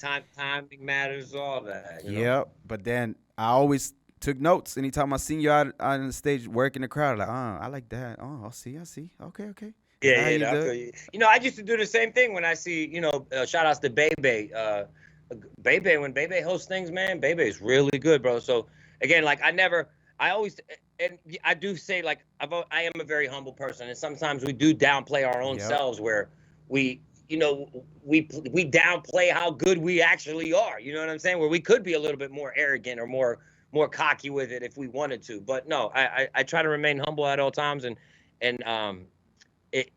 [SPEAKER 3] matters, all that.
[SPEAKER 2] But then I always took notes anytime I seen you out on the stage working the crowd. Like, I like that. Oh, I see. Okay.
[SPEAKER 3] I used to do the same thing when I see, shout outs to Bebe. Bebe, when Bebe hosts things, man, Bebe is really good, bro. So again, like I always. And I do say, like, I am a very humble person, and sometimes we do downplay our own selves, where we downplay how good we actually are. You know what I'm saying? Where we could be a little bit more arrogant or more cocky with it if we wanted to. But no, I try to remain humble at all times, and it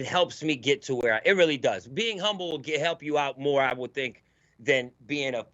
[SPEAKER 3] helps me get to where it really does. Being humble will help you out more, I would think, than being a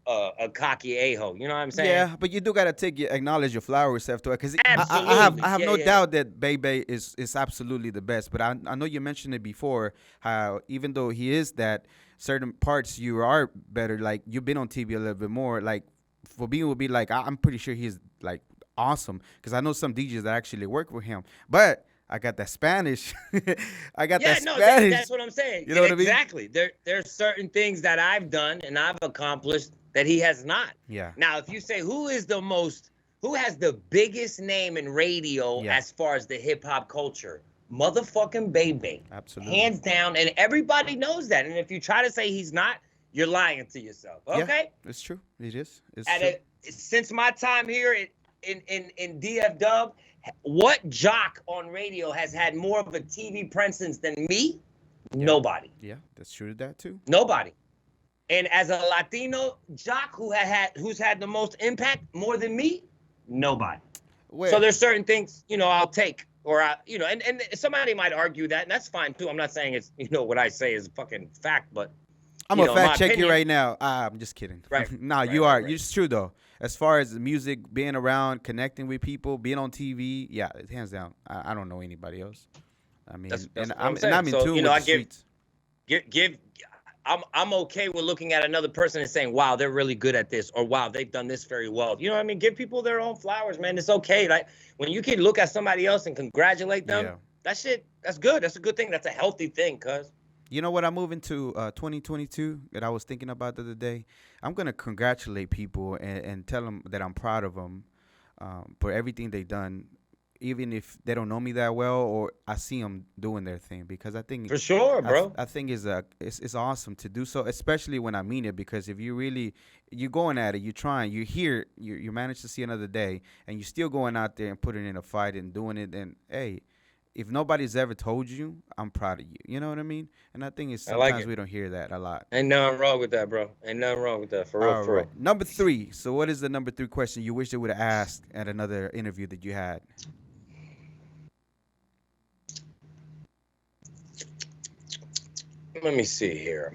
[SPEAKER 3] cocky a-hole. You know what I'm saying?
[SPEAKER 2] Yeah, but you do gotta acknowledge your flowery self to it, because I have no doubt that Bebe is absolutely the best. But I know you mentioned it before, how even though he is that, certain parts you are better. Like, you've been on TV a little bit more. Like, for being would be like, I'm pretty sure he's like awesome, because I know some DJs that actually work with him, but I got that Spanish. Spanish.
[SPEAKER 3] That's what I'm saying.
[SPEAKER 2] You know what I mean?
[SPEAKER 3] Exactly. There's certain things that I've done and I've accomplished that he has not.
[SPEAKER 2] Yeah.
[SPEAKER 3] Now, if you say who has the biggest name in radio as far as the hip hop culture, motherfucking Bebe.
[SPEAKER 2] Absolutely.
[SPEAKER 3] Hands down, and everybody knows that. And if you try to say he's not, you're lying to yourself. Okay?
[SPEAKER 2] Yeah, it's true. It is. It's true.
[SPEAKER 3] Since my time here in DF Dub, what jock on radio has had more of a TV presence than me?
[SPEAKER 2] Yeah.
[SPEAKER 3] Nobody.
[SPEAKER 2] Yeah, that's true to that too.
[SPEAKER 3] Nobody. And as a Latino jock who's had the most impact more than me, nobody. So there's certain things, I'll take, or and somebody might argue that, and that's fine too. I'm not saying it's, what I say is a fucking fact, but
[SPEAKER 2] I'm gonna fact check you right now. I'm just kidding.
[SPEAKER 3] Right.
[SPEAKER 2] No, you are. Right. It's true though. As far as the music, being around, connecting with people, being on TV, yeah, hands down. I don't know anybody else. I mean,
[SPEAKER 3] that's
[SPEAKER 2] and
[SPEAKER 3] I'm
[SPEAKER 2] in tune with the streets.
[SPEAKER 3] I'm okay with looking at another person and saying, wow, they're really good at this, or wow, they've done this very well. You know what I mean? Give people their own flowers, man. It's okay. Like when you can look at somebody else and congratulate them, that's good. That's a good thing. That's a healthy thing, cuz.
[SPEAKER 2] You know what? I'm moving to 2022 that I was thinking about the other day. I'm going to congratulate people and tell them that I'm proud of them for everything they've done, even if they don't know me that well or I see them doing their thing. Because I think
[SPEAKER 3] for sure, bro.
[SPEAKER 2] I think it's awesome to do so, especially when I mean it. Because if you're going at it, you're trying, you're here, you manage to see another day, and you're still going out there and putting in a fight and doing it. And hey, if nobody's ever told you, I'm proud of you. You know what I mean? And I think sometimes we don't hear that a lot.
[SPEAKER 3] Ain't nothing wrong with that, bro. Ain't nothing wrong with that. For real, for real.
[SPEAKER 2] Number 3. So what is the number 3 question you wish they would have asked at another interview that you had?
[SPEAKER 3] Let me see here.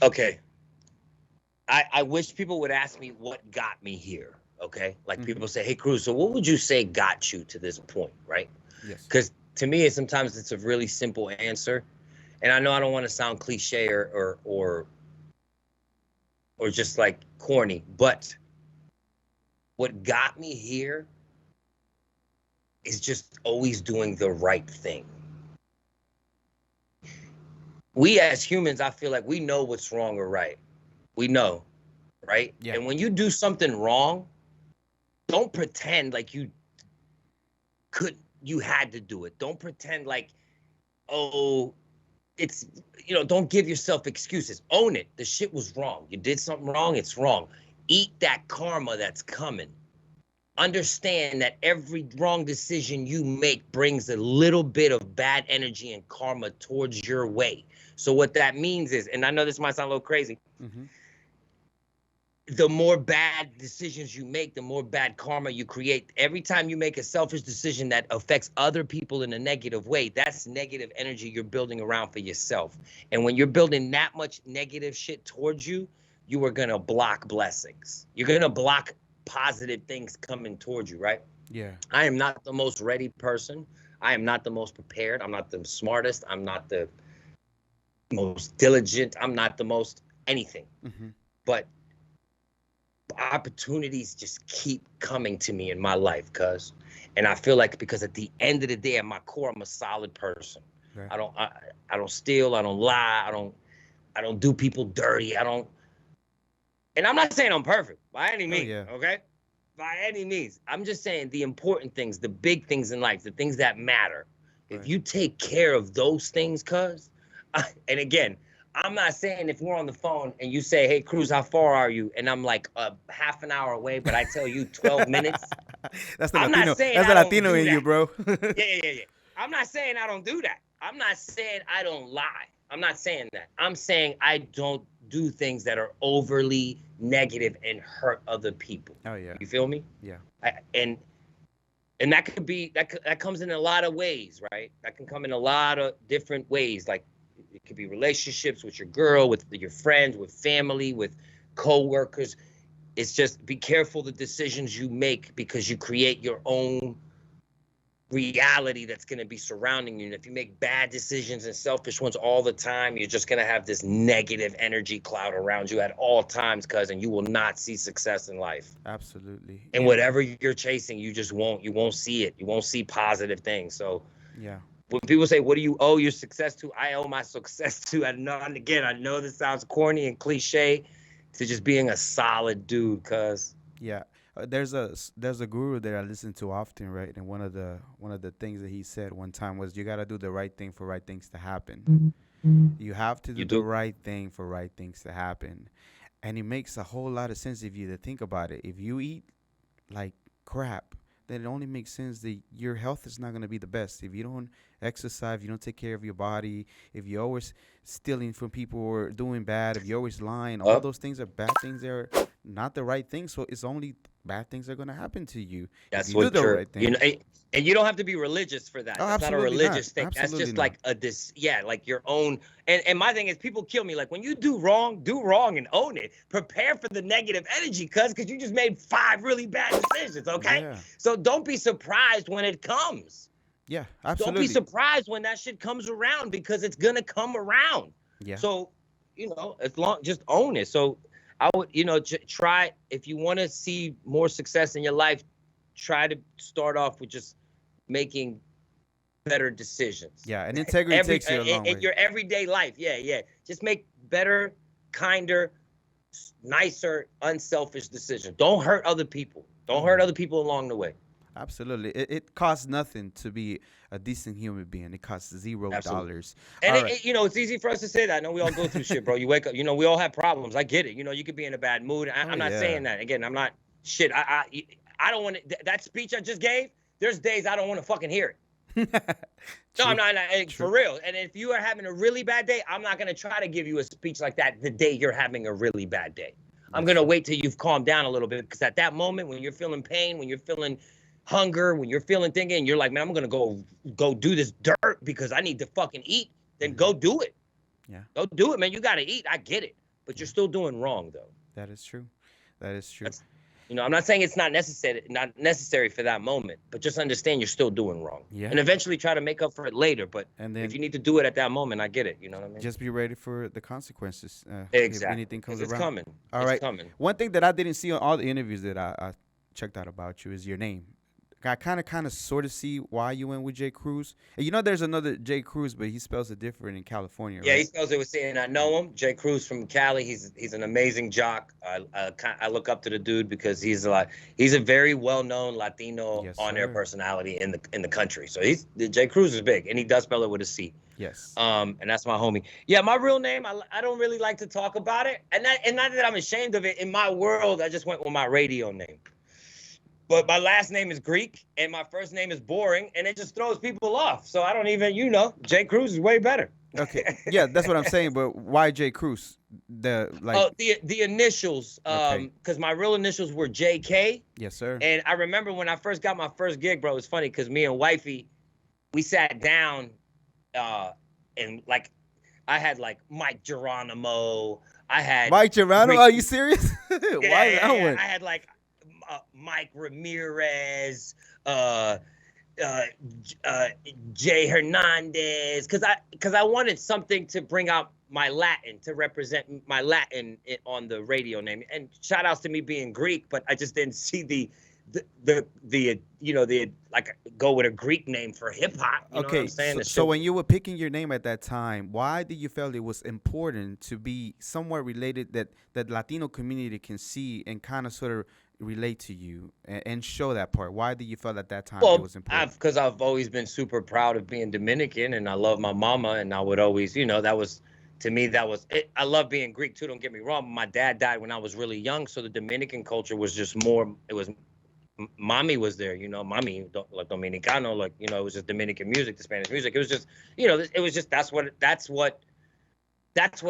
[SPEAKER 3] Okay. I wish people would ask me what got me here, okay? Like people say, hey, Kruz, so what would you say got you to this point, right?
[SPEAKER 2] Yes.
[SPEAKER 3] Because to me, sometimes it's a really simple answer. And I know I don't want to sound cliche or just like corny, but what got me here is just always doing the right thing. We as humans, I feel like we know what's wrong or right. We know, right?
[SPEAKER 2] Yeah.
[SPEAKER 3] And when you do something wrong, don't pretend like you had to do it. Don't pretend like, oh, it's, don't give yourself excuses. Own it. The shit was wrong. You did something wrong. It's wrong. Eat that karma that's coming. Understand that every wrong decision you make brings a little bit of bad energy and karma towards your way. So what that means is, and I know this might sound a little crazy, the more bad decisions you make, the more bad karma you create. Every time you make a selfish decision that affects other people in a negative way, that's negative energy you're building around for yourself. And when you're building that much negative shit towards you, you are going to block blessings. You're going to block positive things coming towards you, right?
[SPEAKER 2] Yeah.
[SPEAKER 3] I am not the most ready person. I am not the most prepared. I'm not the smartest. I'm not the most diligent. I'm not the most anything. But opportunities just keep coming to me in my life, cuz. And I feel like because at the end of the day, at my core, I'm a solid person. Right. I don't steal. I don't lie. I don't do people dirty. And I'm not saying I'm perfect by any means, okay? By any means. I'm just saying the important things, the big things in life, the things that matter. Right. If you take care of those things, cuz, and again, I'm not saying if we're on the phone and you say, hey, Kruz, how far are you? And I'm like half an hour away, but I tell you 12 minutes.
[SPEAKER 2] That's the Latino. That's the Latino in you, bro.
[SPEAKER 3] Yeah. I'm not saying I don't do that. I'm not saying I don't lie. I'm not saying that. I'm saying I don't do things that are overly negative and hurt other people.
[SPEAKER 2] Oh yeah.
[SPEAKER 3] You feel me?
[SPEAKER 2] Yeah.
[SPEAKER 3] And that could be that comes in a lot of ways, right? That can come in a lot of different ways. Like it could be relationships with your girl, with your friends, with family, with co-workers. It's just be careful the decisions you make because you create your own reality that's going to be surrounding you. And if you make bad decisions and selfish ones all the time, you're just going to have this negative energy cloud around you at all times, cousin. You will not see success in life.
[SPEAKER 2] Absolutely.
[SPEAKER 3] And whatever you're chasing, you won't see it. You won't see positive things. So
[SPEAKER 2] yeah.
[SPEAKER 3] When people say, what do you owe your success to? I owe my success to, and again, I know this sounds corny and cliche, to just being a solid dude, cuz.
[SPEAKER 2] Yeah. There's a guru that I listen to often, right? And one of the things that he said one time was, you got to do the right thing for right things to happen. You have to do the right thing for right things to happen. And it makes a whole lot of sense if you think about it. If you eat like crap, then it only makes sense that your health is not going to be the best. If you don't exercise, if you don't take care of your body, if you're always stealing from people or doing bad, if you're always lying, all those things are bad things. They're not the right thing. So it's only bad things are going to happen to you.
[SPEAKER 3] That's what you're, right thing. And you don't have to be religious for that.
[SPEAKER 2] Oh,
[SPEAKER 3] that's not a religious thing.
[SPEAKER 2] Absolutely
[SPEAKER 3] that's just like like your own. And my thing is, people kill me. Like when you do wrong and own it. Prepare for the negative energy, because you just made 5 really bad decisions. Okay, so don't be surprised when it comes.
[SPEAKER 2] Yeah,
[SPEAKER 3] Don't be
[SPEAKER 2] absolutely.
[SPEAKER 3] surprised when that shit comes around, because it's gonna come around.
[SPEAKER 2] Yeah.
[SPEAKER 3] So, just own it. So I would, try, if you want to see more success in your life, try to start off with just making better decisions.
[SPEAKER 2] Yeah, and integrity takes you a long
[SPEAKER 3] in
[SPEAKER 2] way.
[SPEAKER 3] your everyday life. Yeah. Just make better, kinder, nicer, unselfish decisions. Don't hurt other people. Don't hurt other people along the way.
[SPEAKER 2] Absolutely. It costs nothing to be a decent human being. It costs $0.
[SPEAKER 3] And
[SPEAKER 2] All right.
[SPEAKER 3] it's easy for us to say that. I know we all go through shit, bro. You wake up, we all have problems. I get it. You could be in a bad mood. I'm not saying that. Again, I'm not shit. I don't want to, that speech I just gave, there's days I don't want to fucking hear it. No, I'm not for real. And if you are having a really bad day, I'm not going to try to give you a speech like that the day you're having a really bad day. I'm going to wait till you've calmed down a little bit, because at that moment, when you're feeling pain, when you're feeling hunger, when you're feeling thinking, you're like, man, I'm going to go do this dirt because I need to fucking eat, then go do it.
[SPEAKER 2] Yeah.
[SPEAKER 3] Go do it, man. You got to eat. I get it. But you're still doing wrong, though.
[SPEAKER 2] That is true.
[SPEAKER 3] I'm not saying it's not necessary for that moment, but just understand you're still doing wrong.
[SPEAKER 2] Yeah.
[SPEAKER 3] And eventually try to make up for it later. But if you need to do it at that moment, I get it. You know what I mean?
[SPEAKER 2] Just be ready for the consequences.
[SPEAKER 3] Exactly.
[SPEAKER 2] If anything comes around.
[SPEAKER 3] It's coming.
[SPEAKER 2] It's
[SPEAKER 3] coming.
[SPEAKER 2] One thing that I didn't see on all the interviews that I checked out about you is your name. I kind of sort of see why you went with J-Kruz. And there's another J-Kruz, but he spells it different in California,
[SPEAKER 3] Yeah,
[SPEAKER 2] right?
[SPEAKER 3] he spells it with C, and I know him. J-Kruz from Cali. He's an amazing jock. I look up to the dude because he's a very well-known Latino on-air personality in the country. So J-Kruz is big, and he does spell it with a C.
[SPEAKER 2] Yes.
[SPEAKER 3] And that's my homie. Yeah, my real name, I don't really like to talk about it, and not that I'm ashamed of it. In my world, I just went with my radio name. But my last name is Greek, and my first name is boring, and it just throws people off. So I don't even, J-Kruz is way better.
[SPEAKER 2] Okay. Yeah, that's what I'm saying. But why J-Kruz?
[SPEAKER 3] The initials, because my real initials were J.K.
[SPEAKER 2] Yes, sir.
[SPEAKER 3] And I remember when I first got my first gig, bro, it was funny because me and wifey, we sat down, and I had Mike Geronimo. I had
[SPEAKER 2] Mike Geronimo. Are you serious? Why that one?
[SPEAKER 3] I had Mike Ramirez, Jay Hernandez, because I wanted something to bring out my Latin, to represent my Latin on the radio name. And shout outs to me being Greek, but I just didn't see the go with a Greek name for hip hop. You know what I'm saying?
[SPEAKER 2] So when you were picking your name at that time, why did you feel it was important to be somewhat related that Latino community can see and kind of sort of relate to you and show that part? Why did you feel at that time it was important?
[SPEAKER 3] Because I've always been super proud of being Dominican, and I love my mama, and I would always, that was, to me, that was it. I love being Greek too, don't get me wrong. My dad died when I was really young, so the Dominican culture was just more, it was, mommy was there, mommy, Dominicano, it was just Dominican music, the Spanish music. It was just, it was just, that's what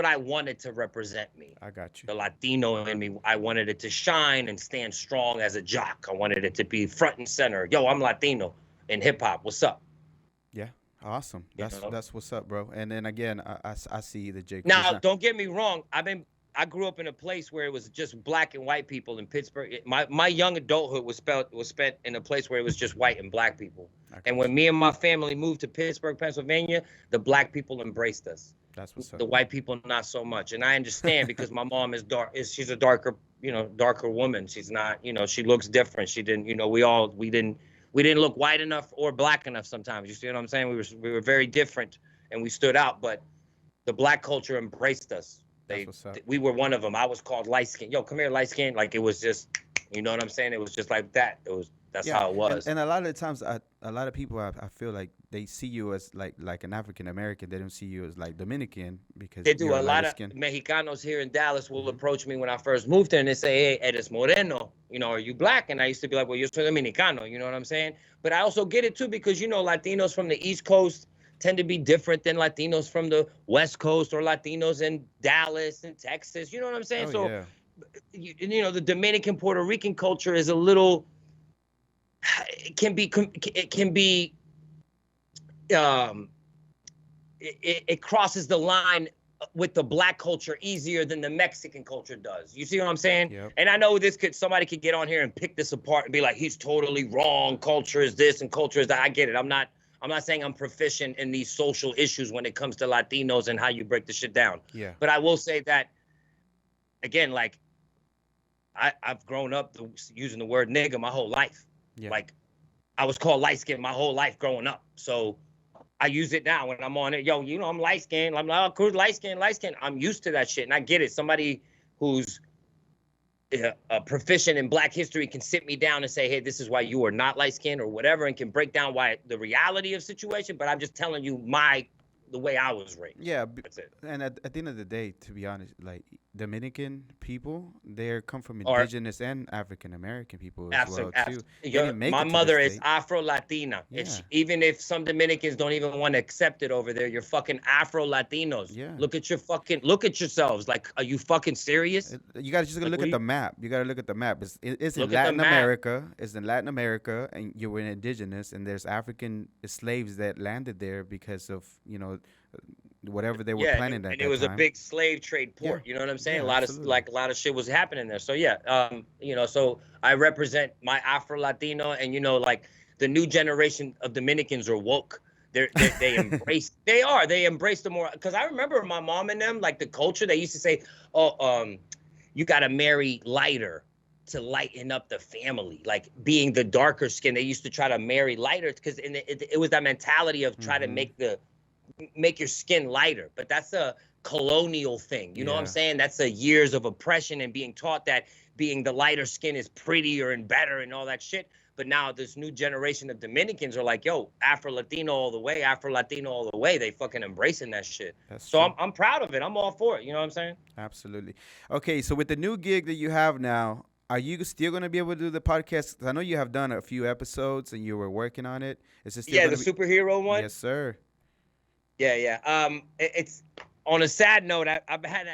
[SPEAKER 3] I wanted to represent me.
[SPEAKER 2] I got you.
[SPEAKER 3] The Latino in me, I wanted it to shine and stand strong as a jock. I wanted it to be front and center. Yo, I'm Latino in hip hop. What's up?
[SPEAKER 2] Yeah, awesome. That's what's up, bro. And then again, I see the J-Kruz.
[SPEAKER 3] Now, don't get me wrong. I grew up in a place where it was just black and white people in Pittsburgh. My young adulthood was spent in a place where it was just white and black people. And when me and my family moved to Pittsburgh, Pennsylvania, the black people embraced us.
[SPEAKER 2] That's what's up.
[SPEAKER 3] The white people, not so much. And I understand because my mom is she's a darker woman. She's not, she looks different. She didn't, we didn't look white enough or black enough sometimes. You see what I'm saying? We were very different and we stood out, but the black culture embraced us. We were one of them. I was called light skin. Yo, come here, light skin. It was just, you know what I'm saying? It was just like that. That's how it was.
[SPEAKER 2] And a lot of the times, a lot of people, I feel like they see you as like an African American. They don't see you as Dominican because
[SPEAKER 3] they do.
[SPEAKER 2] You're
[SPEAKER 3] a lot of Mexicanos here in Dallas will approach me when I first moved there and they say, "Hey, eres moreno? Are you black?" And I used to be like, "Well, yo soy dominicano." You know what I'm saying? But I also get it too because Latinos from the East Coast tend to be different than Latinos from the West Coast or Latinos in Dallas and Texas. You know what I'm saying? The Dominican Puerto Rican culture is a little. It crosses the line with the black culture easier than the Mexican culture does. You see what I'm saying?
[SPEAKER 2] Yep.
[SPEAKER 3] And I know somebody could get on here and pick this apart and be like, he's totally wrong. Culture is this and culture is that. I get it. I'm not I'm not saying I'm proficient in these social issues when it comes to Latinos and how you break the shit down.
[SPEAKER 2] Yeah.
[SPEAKER 3] But I will say that, again, like, I've grown up using the word nigga my whole life.
[SPEAKER 2] Yeah.
[SPEAKER 3] Like, I was called light skin my whole life growing up. So I use it now when I'm on it. Yo, you know, I'm light skinned. I'm like, oh, Cruz, light skin. I'm used to that shit. And I get it. Somebody who's proficient in Black history can sit me down and say, hey, this is why you are not light skinned or whatever, and can break down why the reality of situation. But I'm just telling you the way I was raised.
[SPEAKER 2] Yeah.
[SPEAKER 3] That's it.
[SPEAKER 2] And at the end of the day, to be honest, like Dominican people, they come from indigenous and African American people as well too.
[SPEAKER 3] My mother is Afro-Latina.
[SPEAKER 2] Yeah.
[SPEAKER 3] Even if some Dominicans don't even want to accept it over there, you're fucking Afro-Latinos.
[SPEAKER 2] Yeah.
[SPEAKER 3] Look at yourselves. Like, are you fucking serious?
[SPEAKER 2] You gotta just look at the map. You gotta look at the map. It's in
[SPEAKER 3] Look at the
[SPEAKER 2] Latin
[SPEAKER 3] map.
[SPEAKER 2] America. It's in Latin America, and you were indigenous, and there's African slaves that landed there because of, you know, whatever they were planning at that time.
[SPEAKER 3] And it was a big slave trade port.
[SPEAKER 2] Yeah.
[SPEAKER 3] You know what I'm saying?
[SPEAKER 2] Yeah,
[SPEAKER 3] a lot of shit was happening there. So yeah, you know, so I represent my Afro-Latino, and you know, like, the new generation of Dominicans are woke. They embrace. They embrace the more, because I remember my mom and them, like, the culture. They used to say, oh, you got to marry lighter to lighten up the family, like being the darker skin. They used to try to marry lighter because it was that mentality of try to make your skin lighter. But that's a colonial thing. You know what I'm saying? That's a years of oppression and being taught that being the lighter skin is prettier and better and all that shit. But now this new generation of Dominicans are like, yo, Afro-Latino all the way, Afro-Latino all the way. They fucking embracing that shit. So I'm proud of it. I'm all for it. You know what I'm saying?
[SPEAKER 2] Absolutely. Okay, so with the new gig that you have now, are you still going to be able to do the podcast? 'Cause I know you have done a few episodes and you were working on it. Is it still
[SPEAKER 3] the superhero one?
[SPEAKER 2] Yes, sir.
[SPEAKER 3] Yeah. It's on a sad note. I've been having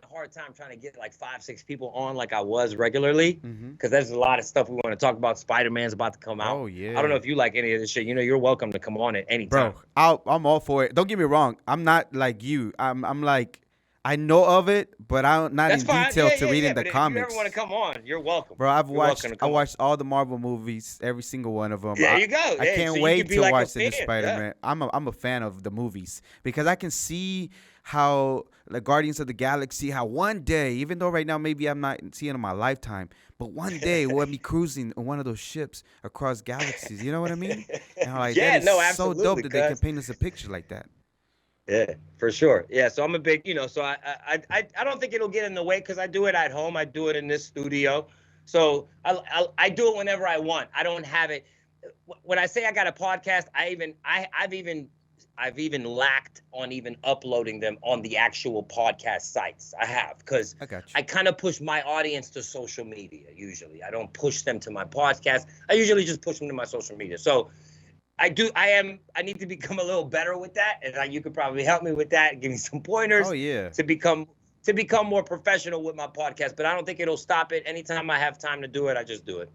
[SPEAKER 3] a hard time trying to get like 5-6 people on like I was regularly, because there's a lot of stuff we want to talk about. Spider-Man's about to come out.
[SPEAKER 2] Oh yeah.
[SPEAKER 3] I don't know if you like any of this shit. You know, you're welcome to come on at any time.
[SPEAKER 2] Bro, I'm all for it. Don't get me wrong. I'm not like you. I'm like, I know of it, but I'm not in detail to reading the comics.
[SPEAKER 3] If you ever want to come on, you're welcome.
[SPEAKER 2] Bro, I watched all the Marvel movies, every single one of them.
[SPEAKER 3] There you go.
[SPEAKER 2] I can't wait to watch the new Spider-Man. Yeah. I'm a fan of the movies because I can see how the Guardians of the Galaxy, how one day, even though right now maybe I'm not seeing it in my lifetime, but one day we'll be cruising on one of those ships across galaxies. You know what I mean? And like, that is so dope that they can paint us a picture like that.
[SPEAKER 3] Yeah, for sure. Yeah, so I'm a big, so I don't think it'll get in the way because I do it at home. I do it in this studio. So I do it whenever I want. I don't have it. When I say I got a podcast, I've even lacked on even uploading them on the actual podcast sites. I have, because I kind of push my audience to social media usually. I don't push them to my podcast. I usually just push them to my social media. So I need to become a little better with that, and you could probably help me with that and give me some pointers.
[SPEAKER 2] Oh yeah.
[SPEAKER 3] To become more professional with my podcast, but I don't think it'll stop it. Anytime I have time to do it, I just do it.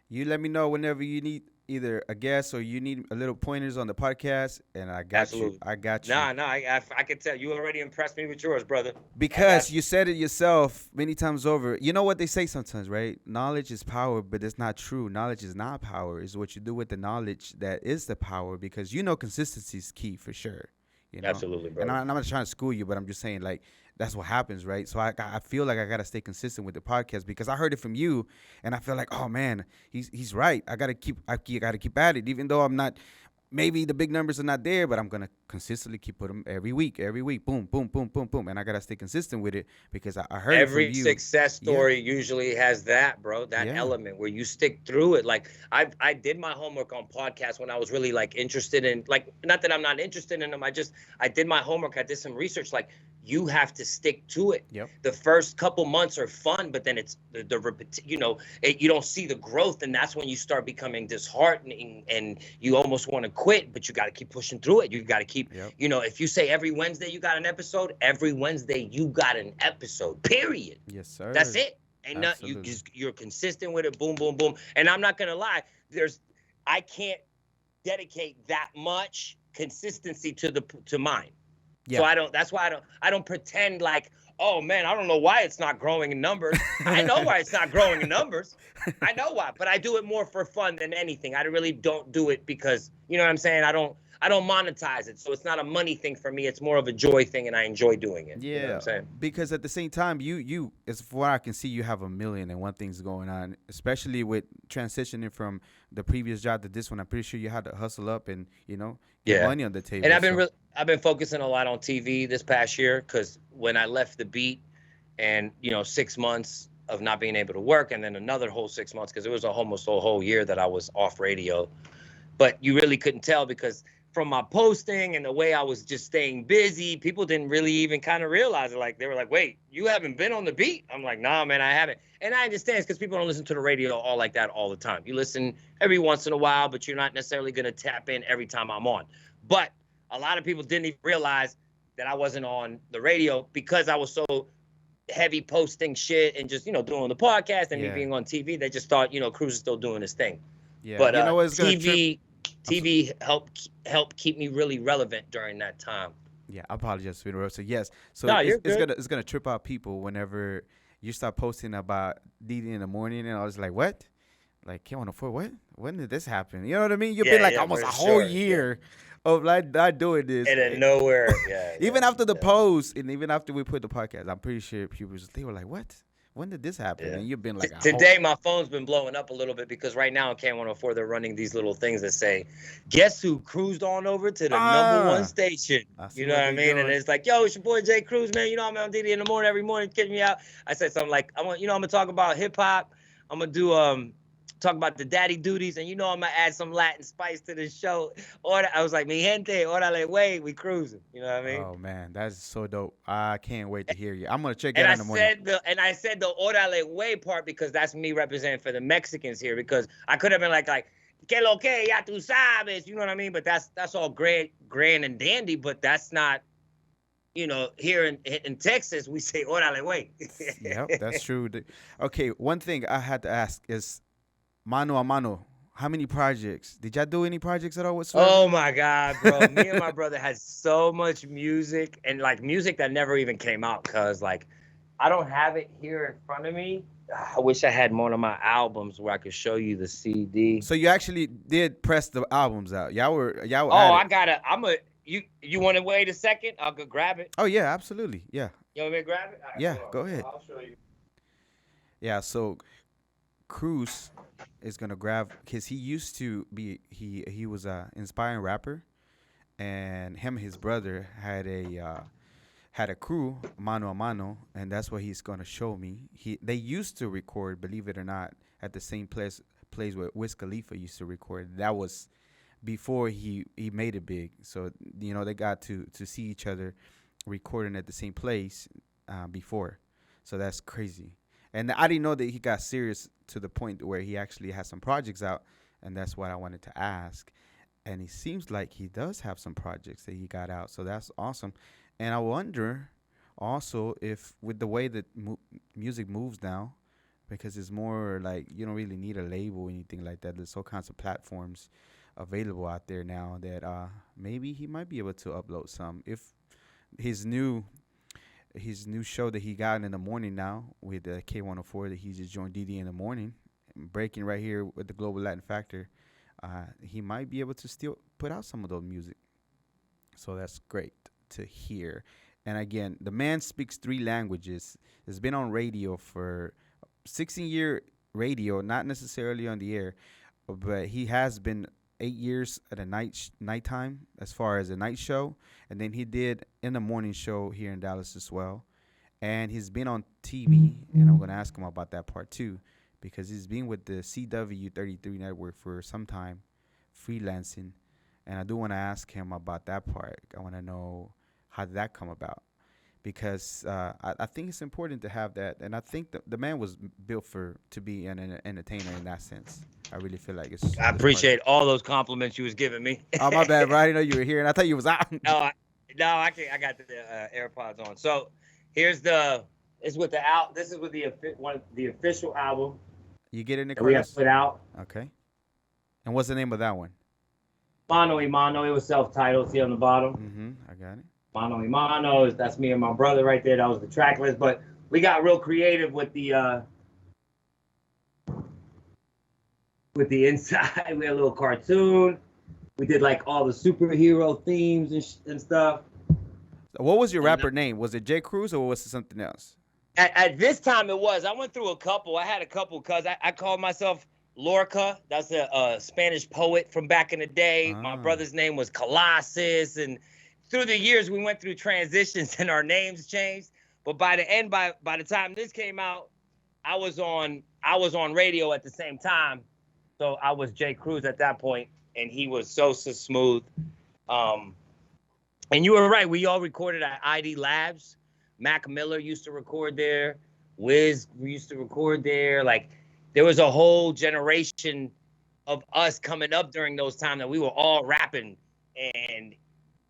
[SPEAKER 2] You let me know whenever you need either a guest or you need a little pointers on the podcast, and I got you. I got you.
[SPEAKER 3] I can tell you already impressed me with yours, brother.
[SPEAKER 2] Because you said it yourself many times over. You know what they say sometimes, right? Knowledge is power, but it's not true. Knowledge is not power. It's what you do with the knowledge that is the power, because consistency is key for sure. You know?
[SPEAKER 3] Absolutely, bro.
[SPEAKER 2] And I'm not trying to school you, but I'm just saying, like, that's what happens, right? So I feel like I gotta stay consistent with the podcast because I heard it from you, and I feel like, oh man, he's right. I gotta keep at it, even though I'm not. Maybe the big numbers are not there, but I'm gonna consistently keep putting them every week, boom, boom, boom, boom, boom, and I gotta stay consistent with it because I heard
[SPEAKER 3] every
[SPEAKER 2] it from you.
[SPEAKER 3] Success story usually has that, bro. That element where you stick through it. Like I did my homework on podcasts when I was really like interested in, like, not that I'm not interested in them. I did my homework. I did some research. Like, you have to stick to it.
[SPEAKER 2] Yep.
[SPEAKER 3] The first couple months are fun, but then it's you don't see the growth, and that's when you start becoming disheartening, and you almost want to quit. But you got to keep pushing through it. You got to keep, if you say every Wednesday you got an episode, every Wednesday you got an episode. Period.
[SPEAKER 2] Yes, sir.
[SPEAKER 3] That's it. Ain't nothing. You're consistent with it. Boom, boom, boom. And I'm not gonna lie. I can't dedicate that much consistency to mine. Yeah. So that's why I don't pretend like, oh man, I don't know why it's not growing in numbers. I know why it's not growing in numbers. I know why, but I do it more for fun than anything. I really don't do it because, you know what I'm saying? I don't monetize it. So it's not a money thing for me. It's more of a joy thing, and I enjoy doing it.
[SPEAKER 2] Yeah,
[SPEAKER 3] you know what I'm saying?
[SPEAKER 2] Because at the same time, you, as far as I can see, you have a million and one thing's going on, especially with transitioning from the previous job to this one. I'm pretty sure you had to hustle up and, get money on the table.
[SPEAKER 3] And I've been focusing a lot on TV this past year because when I left the beat and, 6 months of not being able to work and then another whole 6 months because it was almost a whole year that I was off radio. But you really couldn't tell because from my posting and the way I was just staying busy, people didn't really even kind of realize it. Like, they were like, wait, you haven't been on the beat? I'm like, nah, man, I haven't. And I understand because people don't listen to the radio all like that all the time. You listen every once in a while, but you're not necessarily going to tap in every time I'm on. But a lot of people didn't even realize that I wasn't on the radio because I was so heavy posting shit and just, doing the podcast and me being on TV. They just thought, KRUZ is still doing his thing. Yeah. But TV helped keep me really relevant during that time.
[SPEAKER 2] Yeah, I apologize for interrupting. So yes, so
[SPEAKER 3] no,
[SPEAKER 2] it's gonna trip out people whenever you start posting about DD in the morning, and I was like, what? Like K104, what? When did this happen? You know what I mean? You've been like almost a whole year of like not doing this,
[SPEAKER 3] and then nowhere.
[SPEAKER 2] Even after the post, and even after we put the podcast, I'm pretty sure they were like, what? When did this happen? And you've been like
[SPEAKER 3] today my phone's been blowing up a little bit because right now on K104 they're running these little things that say, guess who cruised on over to the number one station? You know what I mean? Doing. And it's like, yo, it's your boy J-Kruz, man. I'm on DD in the morning every morning, kicking me out. I said something like, I'm gonna talk about hip hop. I'm gonna do talk about the daddy duties, and I'm gonna add some Latin spice to the show. I was like, mi gente, órale, way, we cruising. You know what I mean?
[SPEAKER 2] Oh man, that's so dope. I can't wait to hear you. I'm gonna check that out in the morning.
[SPEAKER 3] I said the órale way part because that's me representing for the Mexicans here, because I could have been like que lo que, ya tú sabes, you know what I mean? But that's all grand and dandy, but that's not, here in Texas we say órale way.
[SPEAKER 2] Yep, that's true. Okay, one thing I had to ask is, mano a mano, how many projects? Did y'all do any projects at all whatsoever?
[SPEAKER 3] Oh my God, bro. Me and my brother had so much music, and music that never even came out because I don't have it here in front of me. I wish I had one of my albums where I could show you the CD.
[SPEAKER 2] So you actually did press the albums out. Y'all were
[SPEAKER 3] Oh, I got it. You want to wait a second? I'll go grab it.
[SPEAKER 2] Oh yeah, absolutely. Yeah.
[SPEAKER 3] You want me to grab it? Right,
[SPEAKER 2] yeah, go ahead.
[SPEAKER 3] I'll show you.
[SPEAKER 2] Yeah, so KRUZ is gonna grab, because he used to be he was a inspiring rapper, and him and his brother had a crew, mano a mano, and that's what he's gonna show me. They used to record, believe it or not, at the same place where Wiz Khalifa used to record. That was before he made it big. So they got to see each other recording at the same place before. So that's crazy. And I didn't know that he got serious to the point where he actually has some projects out, and that's what I wanted to ask. And it seems like he does have some projects that he got out, so that's awesome. And I wonder also if, with the way that music moves now, because it's more like you don't really need a label or anything like that. There's all kinds of platforms available out there now that maybe he might be able to upload some. If his new show that he got in the morning now with the K104 that he just joined DD in the morning, breaking right here with the Global Latin Factor, he might be able to still put out some of those music. So that's great to hear. And again, the man speaks 3 languages. Has been on radio for 16-year radio, not necessarily on the air, but he has been 8 years at a nighttime as far as a night show, and then he did in the morning show here in Dallas as well. And he's been on TV, and I'm going to ask him about that part too, because he's been with the CW33 network for some time, freelancing, and I do want to ask him about that part. I want to know, how did that come about? Because I think it's important to have that, and I think the man was built to be an entertainer in that sense. I really feel like it's.
[SPEAKER 3] I appreciate all those compliments you was giving me.
[SPEAKER 2] Oh, my bad, bro. I didn't know you were here, and I thought you was out.
[SPEAKER 3] No, I got the AirPods on. So here's this is with the official album.
[SPEAKER 2] You get in the
[SPEAKER 3] we have put out.
[SPEAKER 2] Okay. And what's the name of that one?
[SPEAKER 3] Mano y Mano. It was self-titled. See on the bottom.
[SPEAKER 2] I got it.
[SPEAKER 3] Mano y Manos. That's me and my brother right there. That was the track list. But we got real creative with the inside. We had a little cartoon. We did like all the superhero themes and stuff.
[SPEAKER 2] What was your rapper name? Was it J-Kruz or was it something else?
[SPEAKER 3] At this time, it was. I went through a couple. I had a couple because I called myself Lorca. That's a Spanish poet from back in the day. My brother's name was Colossus. And through the years, we went through transitions and our names changed. But by the end, by the time this came out, I was on radio at the same time. So I was J-Kruz at that point, and he was so smooth. And you were right. We all recorded at ID Labs. Mac Miller used to record there. Wiz used to record there. Like, there was a whole generation of us coming up during those times that we were all rapping. And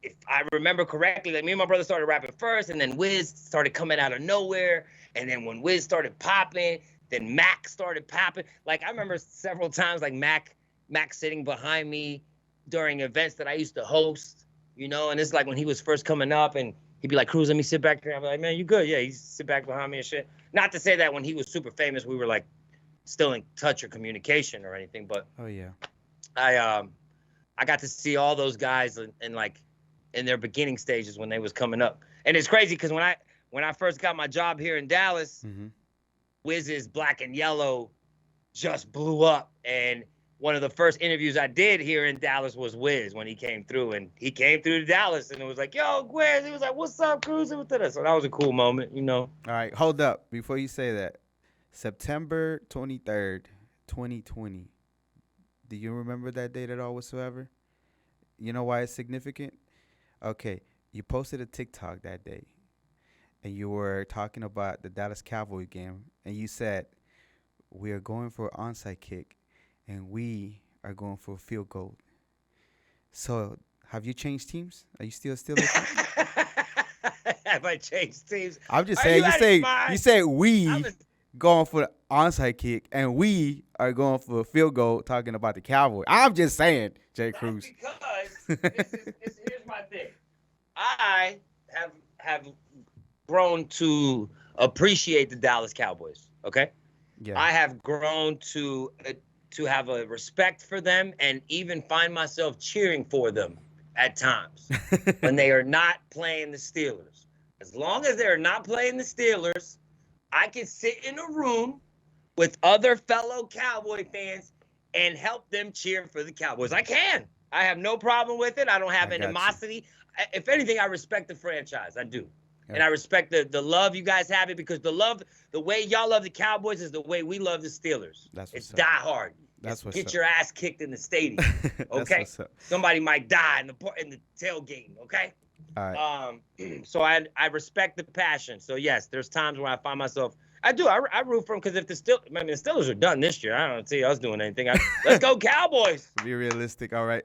[SPEAKER 3] if I remember correctly, like me and my brother started rapping first, and then Wiz started coming out of nowhere. And then when Wiz started popping, then Mac started popping. Like, I remember several times, like Mac sitting behind me during events that I used to host. You know, and it's like when he was first coming up and he'd be like, Cruz, let me sit back here. I'm like, man, you good? Yeah, he sit back behind me and shit. Not to say that when he was super famous, we were like still in touch or communication or anything, but
[SPEAKER 2] oh yeah,
[SPEAKER 3] I got to see all those guys in like in their beginning stages when they was coming up. And it's crazy because when I first got my job here in Dallas, Wiz's Black and Yellow just blew up. And one of the first interviews I did here in Dallas was Wiz when he came through. And he came through to Dallas and it was like, yo, Wiz. He was like, what's up, Cruising with us? So that was a cool moment, you know.
[SPEAKER 2] All right, hold up. Before you say that, September 23rd, 2020. Do you remember that date at all whatsoever? You know why it's significant? Okay, you posted a TikTok that day. And you were talking about the Dallas Cowboy game. And you said, we are going for an onside kick. And we are going for a field goal. So, have you changed teams? Are you still
[SPEAKER 3] Have I changed teams?
[SPEAKER 2] I'm just saying. You say we going for the onside kick, and we are going for a field goal. Talking about the Cowboys. I'm just saying, J-Kruz.
[SPEAKER 3] Because here's my thing. I have grown to appreciate the Dallas Cowboys. Okay. Yeah. I have grown to have a respect for them and even find myself cheering for them at times when they are not playing the Steelers. As long as they're not playing the Steelers, I can sit in a room with other fellow Cowboy fans and help them cheer for the Cowboys. I can. I have no problem with it. I don't have animosity. If anything, I respect the franchise. I do. Yep. And I respect the love you guys have it because the way y'all love the Cowboys is the way we love the Steelers. It's die hard.
[SPEAKER 2] That's what's
[SPEAKER 3] Get your ass kicked in the stadium, okay? Somebody might die in the tailgate, okay?
[SPEAKER 2] All right.
[SPEAKER 3] So I respect the passion. So yes, there's times where I find myself. I do. I root for them because if the Steelers are done this year, I don't see us doing anything. Let's go Cowboys.
[SPEAKER 2] Be realistic. All right.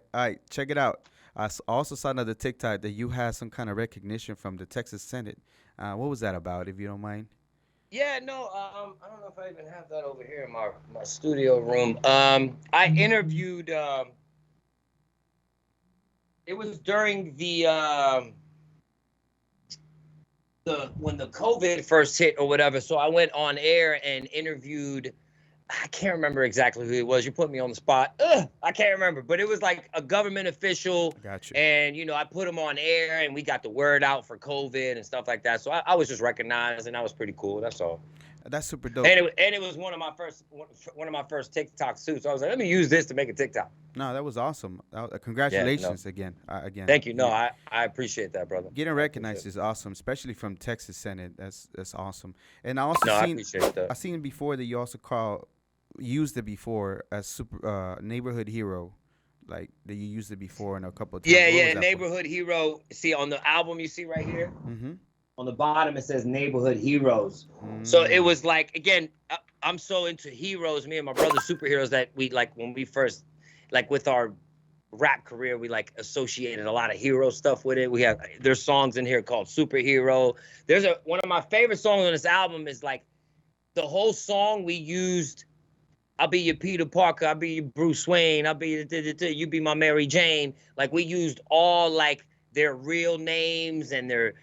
[SPEAKER 2] Check it out. I also saw another TikTok that you had some kind of recognition from the Texas Senate. What was that about, if you don't mind?
[SPEAKER 3] Yeah, no, I don't know if I even have that over here in my studio room. I interviewed. It was during when the COVID first hit or whatever. So I went on air and interviewed. I can't remember exactly who it was. You put me on the spot. I can't remember, but it was like a government official.
[SPEAKER 2] Gotcha.
[SPEAKER 3] And, I put him on air and we got the word out for COVID and stuff like that. So I was just recognized and that was pretty cool. That's all.
[SPEAKER 2] That's super dope.
[SPEAKER 3] And it was one of my first TikToks too. So I was like, let me use this to make a TikTok.
[SPEAKER 2] No, that was awesome. Congratulations again.
[SPEAKER 3] Thank you. No, I appreciate that, brother.
[SPEAKER 2] Getting recognized is awesome, especially from Texas Senate. That's awesome. And I also
[SPEAKER 3] I appreciate that.
[SPEAKER 2] I seen before that you also used it before as super neighborhood hero, like that you used it before in a couple of times.
[SPEAKER 3] Yeah, neighborhood hero. See on the album you see right here.
[SPEAKER 2] Mm-hmm.
[SPEAKER 3] On the bottom it says neighborhood heroes. So it was like, again, I'm so into heroes. Me and my brother superheroes that we like when we first with our rap career, we associated a lot of hero stuff with it. There's songs in here called Superhero. There's one of my favorite songs on this album is the whole song we used. I'll be your Peter Parker. I'll be your Bruce Wayne. I'll be you be my Mary Jane. We used all their real names and their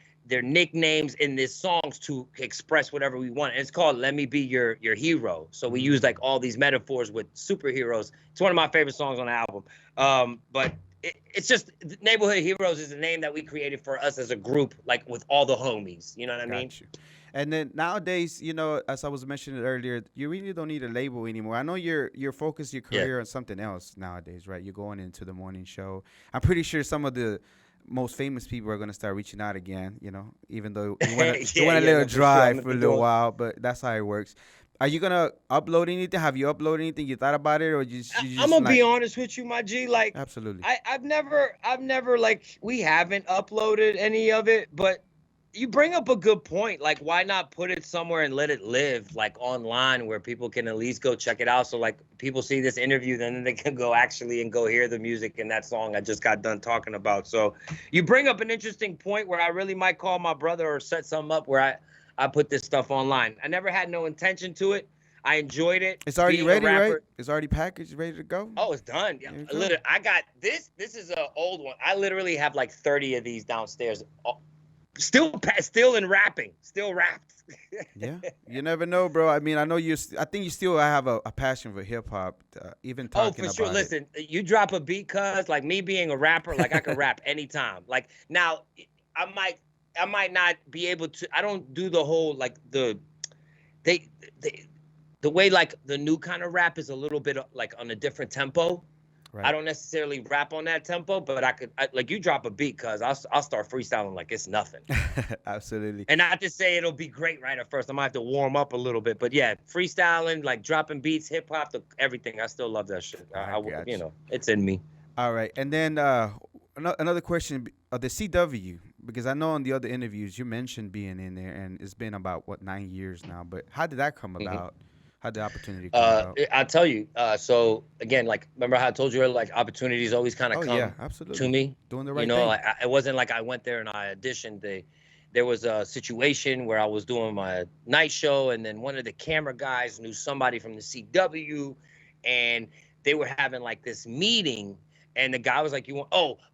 [SPEAKER 3] nicknames in these songs to express whatever we want. And it's called Let Me Be Your Hero. So we use like all these metaphors with superheroes. It's one of my favorite songs on the album. But it's just Neighborhood Heroes is a name that we created for us as a group, like with all the homies. You know what I mean?
[SPEAKER 2] You. And then nowadays, you know, as I was mentioning earlier, you really don't need a label anymore. I know you're focused your career on something else nowadays, right? You're going into the morning show. I'm pretty sure some of the most famous people are going to start reaching out again, you know, even though you went a little dry for a little while, but that's how it works. Are you going to upload anything? Have you uploaded anything? You thought about it, or you just
[SPEAKER 3] I'm going to be honest with you, my G. Like,
[SPEAKER 2] absolutely.
[SPEAKER 3] I've never, like, we haven't uploaded any of it, but you bring up a good point. Like, why not put it somewhere and let it live, like online, where people can at least go check it out? So like people see this interview, then they can go go hear the music in that song I just got done talking about. So you bring up an interesting point where I really might call my brother or set something up where I put this stuff online. I never had no intention to it. I enjoyed it.
[SPEAKER 2] It's already ready, right? It's already packaged, ready to go.
[SPEAKER 3] Oh, it's done. Yeah, literally, I got this. This is an old one. I literally have like 30 of these downstairs. Still in wrapping, still wrapped.
[SPEAKER 2] Yeah, you never know, bro. I mean, I know I think you still have a passion for hip hop, even talking about it.
[SPEAKER 3] Oh, for sure. Listen, you drop a beat, cuz like me being a rapper, like I can rap anytime. Like now, I might not be able to. I don't do the whole like the way like the new kind of rap is a little bit like on a different tempo. Right. I don't necessarily rap on that tempo, but like you drop a beat, cuz I'll start freestyling like it's nothing.
[SPEAKER 2] Absolutely.
[SPEAKER 3] And not to say it'll be great right at first. I might have to warm up a little bit, but yeah, freestyling, like dropping beats, hip hop, everything. I still love that shit. You know, it's in me.
[SPEAKER 2] All right, and then another question: the CW, because I know in the other interviews you mentioned being in there, and it's been about 9 years now. But how did that come about? How'd the opportunity come about?
[SPEAKER 3] I'll tell you. So again, like remember how I told you earlier, like opportunities always kind of come to me.
[SPEAKER 2] Doing the right
[SPEAKER 3] thing.
[SPEAKER 2] Like,
[SPEAKER 3] it wasn't like I went there and I auditioned. There was a situation where I was doing my night show, and then one of the camera guys knew somebody from the CW, and they were having like this meeting, and the guy was like,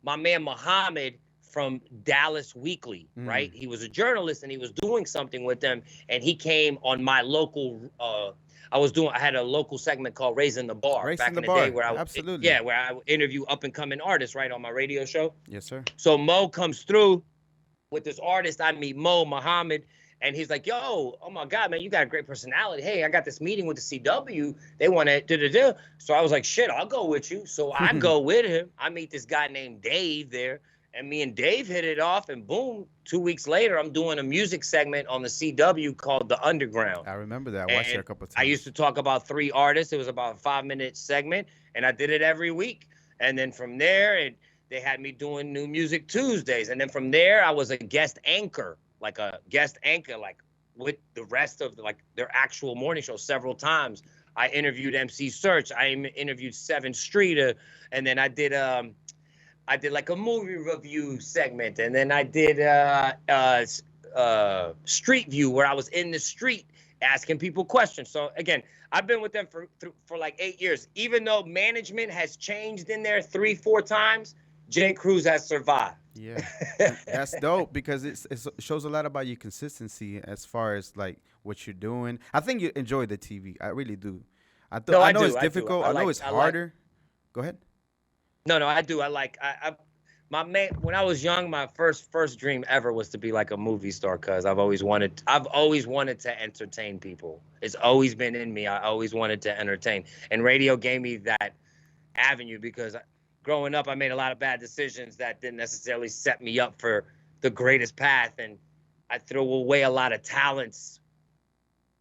[SPEAKER 3] my man Muhammad from Dallas Weekly, right? He was a journalist and he was doing something with them, and he came on my local I had a local segment called Raising the Bar back in the day where where I interview up and coming artists, right, on my radio show.
[SPEAKER 2] Yes, sir.
[SPEAKER 3] So Mo comes through with this artist. I meet Mo Muhammad, and he's like, "Yo, oh my God, man, you got a great personality. Hey, I got this meeting with the CW. They want to So I was like, "Shit, I'll go with you." So I go with him. I meet this guy named Dave there. And me and Dave hit it off, and boom, 2 weeks later, I'm doing a music segment on the CW called The Underground.
[SPEAKER 2] I remember that. I watched it a couple of times.
[SPEAKER 3] I used to talk about 3 artists. It was about a 5-minute segment, and I did it every week. And then from there, they had me doing New Music Tuesdays. And then from there, I was a guest anchor, like with the rest of their actual morning show several times. I interviewed MC Search. I interviewed 7th Street, and then I did like a movie review segment, and then I did Street View, where I was in the street asking people questions. So again, I've been with them for like 8 years. Even though management has changed in there 3-4 times, J-Kruz has survived.
[SPEAKER 2] Yeah, that's dope because it shows a lot about your consistency as far as like what you're doing. I think you enjoy the TV. I really do. I know it's difficult. I know it's harder. Go ahead.
[SPEAKER 3] No, I do. When I was young, my first dream ever was to be like a movie star, cuz I've always wanted to entertain people. It's always been in me. I always wanted to entertain. And radio gave me that avenue because growing up, I made a lot of bad decisions that didn't necessarily set me up for the greatest path. And I threw away a lot of talents,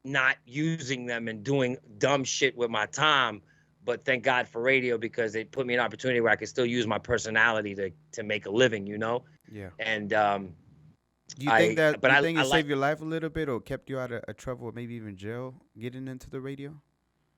[SPEAKER 3] not using them and doing dumb shit with my time. But thank God for radio because it put me in an opportunity where I could still use my personality to make a living, you know?
[SPEAKER 2] Yeah.
[SPEAKER 3] And
[SPEAKER 2] do you think it saved your life a little bit or kept you out of trouble or maybe even jail getting into the radio?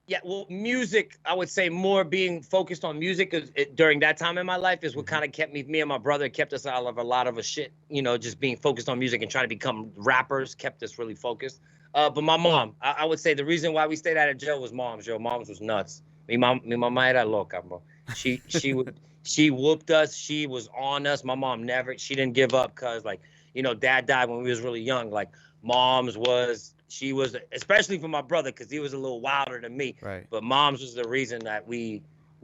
[SPEAKER 3] Yeah, well, music, I would say more being focused on music during that time in my life is what kind of kept me and my brother kept us out of a lot of shit, you know, just being focused on music and trying to become rappers kept us really focused. But my mom, I would say the reason why we stayed out of jail was mom's. Mom's was nuts. Mi mamá era loca, bro. She She whooped us. She was on us. My mom she didn't give up because, like, you know, dad died when we was really young. Like, she was, especially for my brother, because he was a little wilder than me.
[SPEAKER 2] Right.
[SPEAKER 3] But mom's was the reason that we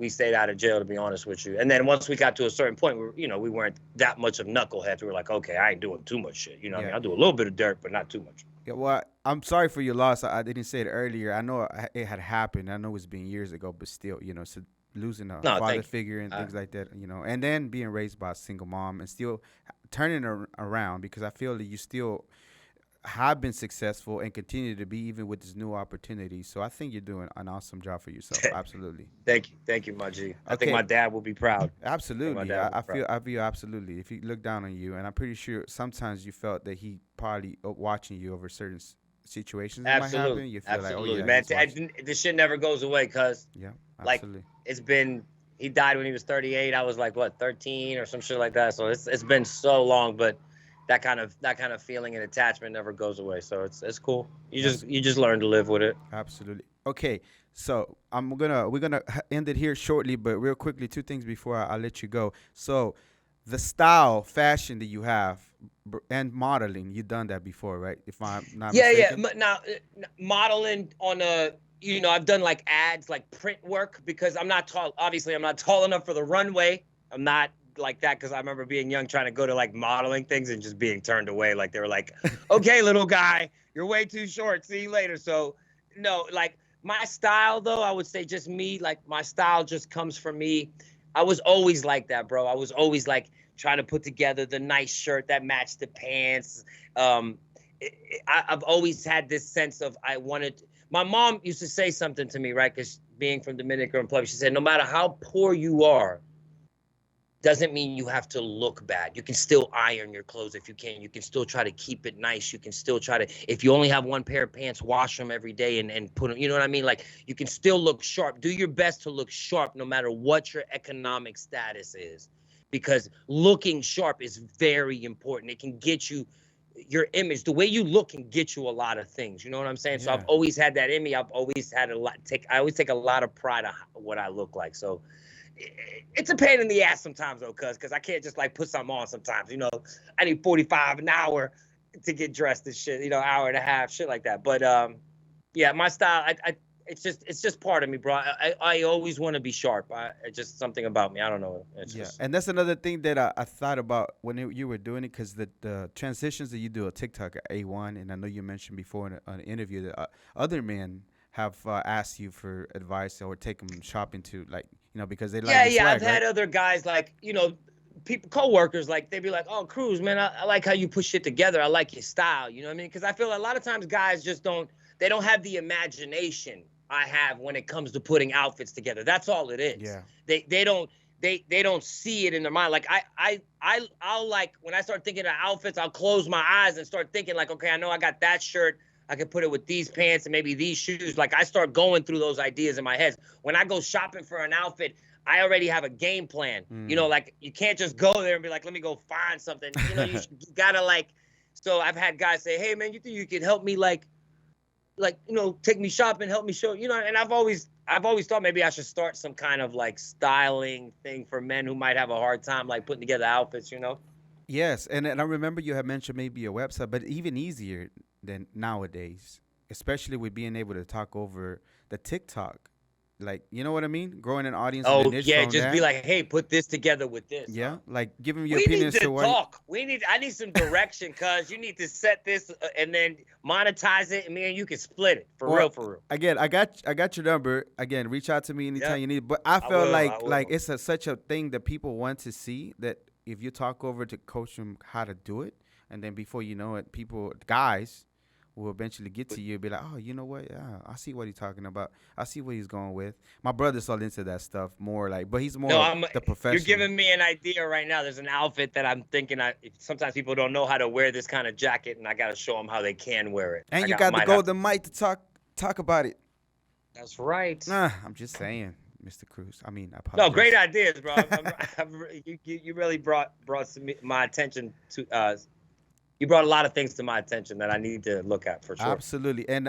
[SPEAKER 3] stayed out of jail, to be honest with you. And then once we got to a certain point, we weren't that much of knuckleheads. We were like, okay, I ain't doing too much shit. You know what I mean? I'll do a little bit of dirt, but not too much.
[SPEAKER 2] Yeah, well, I'm sorry for your loss. I didn't say it earlier. I know it had happened. I know it's been years ago, but still, so losing a father figure and things like that, and then being raised by a single mom and still turning around, because I feel that you still have been successful and continue to be, even with this new opportunity. So I think you're doing an awesome job for yourself. Absolutely.
[SPEAKER 3] Thank you, my G. I think my dad will be proud.
[SPEAKER 2] Absolutely. I feel absolutely. If he looked down on you, and I'm pretty sure sometimes you felt that he probably watching you over certain situations that might happen. You feel
[SPEAKER 3] absolutely,
[SPEAKER 2] like, oh, yeah,
[SPEAKER 3] man. This shit never goes away, cuz.
[SPEAKER 2] Yeah, absolutely.
[SPEAKER 3] Like, he died when he was 38. I was like, what, 13 or some shit like that. So it's been so long, but that kind of feeling and attachment never goes away. So it's cool. You just learn to live with it.
[SPEAKER 2] Absolutely. Okay, so we're gonna end it here shortly, but real quickly, two things before I let you go. So the style, fashion that you have, and modeling, you've done that before, right? If I'm not mistaken.
[SPEAKER 3] Yeah. Now, modeling on I've done like ads, like print work, because I'm not tall. Obviously, I'm not tall enough for the runway. I'm not like that, because I remember being young trying to go to like modeling things and just being turned away. Like, they were like, okay, little guy, you're way too short. See you later. So no, like, my style though, I would say just me, like, my style just comes from me. I was always like that, bro. I was always like trying to put together the nice shirt that matched the pants. I've always had this sense of my mom used to say something to me, right? Because being from Dominican Republic, she said, no matter how poor you are, doesn't mean you have to look bad. You can still iron your clothes if you can. You can still try to keep it nice. You can still try to, if you only have one pair of pants, wash them every day and put them, you know what I mean? Like, you can still look sharp. Do your best to look sharp no matter what your economic status is, because looking sharp is very important. It can get you, your image, the way you look can get you a lot of things. You know what I'm saying? Yeah. So I've always had that in me. I've always had I always take a lot of pride on what I look like. So it's a pain in the ass sometimes though, because I can't just like put something on sometimes. I need 45 an hour to get dressed and shit, hour and a half, shit like that. But yeah, my style, it's just part of me, bro. I always want to be sharp. It's just something about me. I don't know.
[SPEAKER 2] And that's another thing that I thought about when you were doing it, because the transitions that you do on TikTok are A1, and I know you mentioned before in an interview that other men have asked you for advice or take them shopping to, like, because they like the swag,
[SPEAKER 3] I've had other guys, like, people, co-workers, like, they'd be like, oh, Kruz, man, I like how you put shit together. I like your style. You know what I mean? Because I feel a lot of times guys just don't have the imagination I have when it comes to putting outfits together. That's all it is.
[SPEAKER 2] Yeah.
[SPEAKER 3] They don't see it in their mind. Like, I'll like, when I start thinking of outfits, I'll close my eyes and start thinking like, okay, I know I got that shirt. I could put it with these pants and maybe these shoes. Like, I start going through those ideas in my head. When I go shopping for an outfit, I already have a game plan. Like, you can't just go there and be like, let me go find something. You gotta, like, so I've had guys say, hey man, you think you could help me, like, take me shopping, help me show, and I've always thought maybe I should start some kind of like styling thing for men who might have a hard time like putting together outfits,
[SPEAKER 2] Yes, and I remember you had mentioned maybe a website, but even easier than nowadays, especially with being able to talk over the TikTok. Like, you know what I mean? Growing an audience.
[SPEAKER 3] Oh, yeah, just be like, hey, put this together with this.
[SPEAKER 2] Yeah, like giving your opinions to what.
[SPEAKER 3] Talk. I need some direction, cuz you need to set this and then monetize it, and me and you can split it for real.
[SPEAKER 2] Again, I got your number. Again, reach out to me anytime you need. But I feel like it's such a thing that people want to see, that if you talk over to coach them how to do it, and then before you know it, guys will eventually get to you and be like, oh, you know what? Yeah, I see what he's talking about. I see what he's going with. My brother's all into that stuff more, like, but he's more the professional.
[SPEAKER 3] You're giving me an idea right now. There's an outfit that I'm thinking sometimes people don't know how to wear this kind of jacket, and I got to show them how they can wear it.
[SPEAKER 2] And you got the golden mic to talk about it.
[SPEAKER 3] That's right.
[SPEAKER 2] I'm just saying, Mr. Kruz. I mean, I apologize.
[SPEAKER 3] No, great ideas, bro. You really brought my attention to you brought a lot of things to my attention that I need to look at for sure.
[SPEAKER 2] Absolutely. And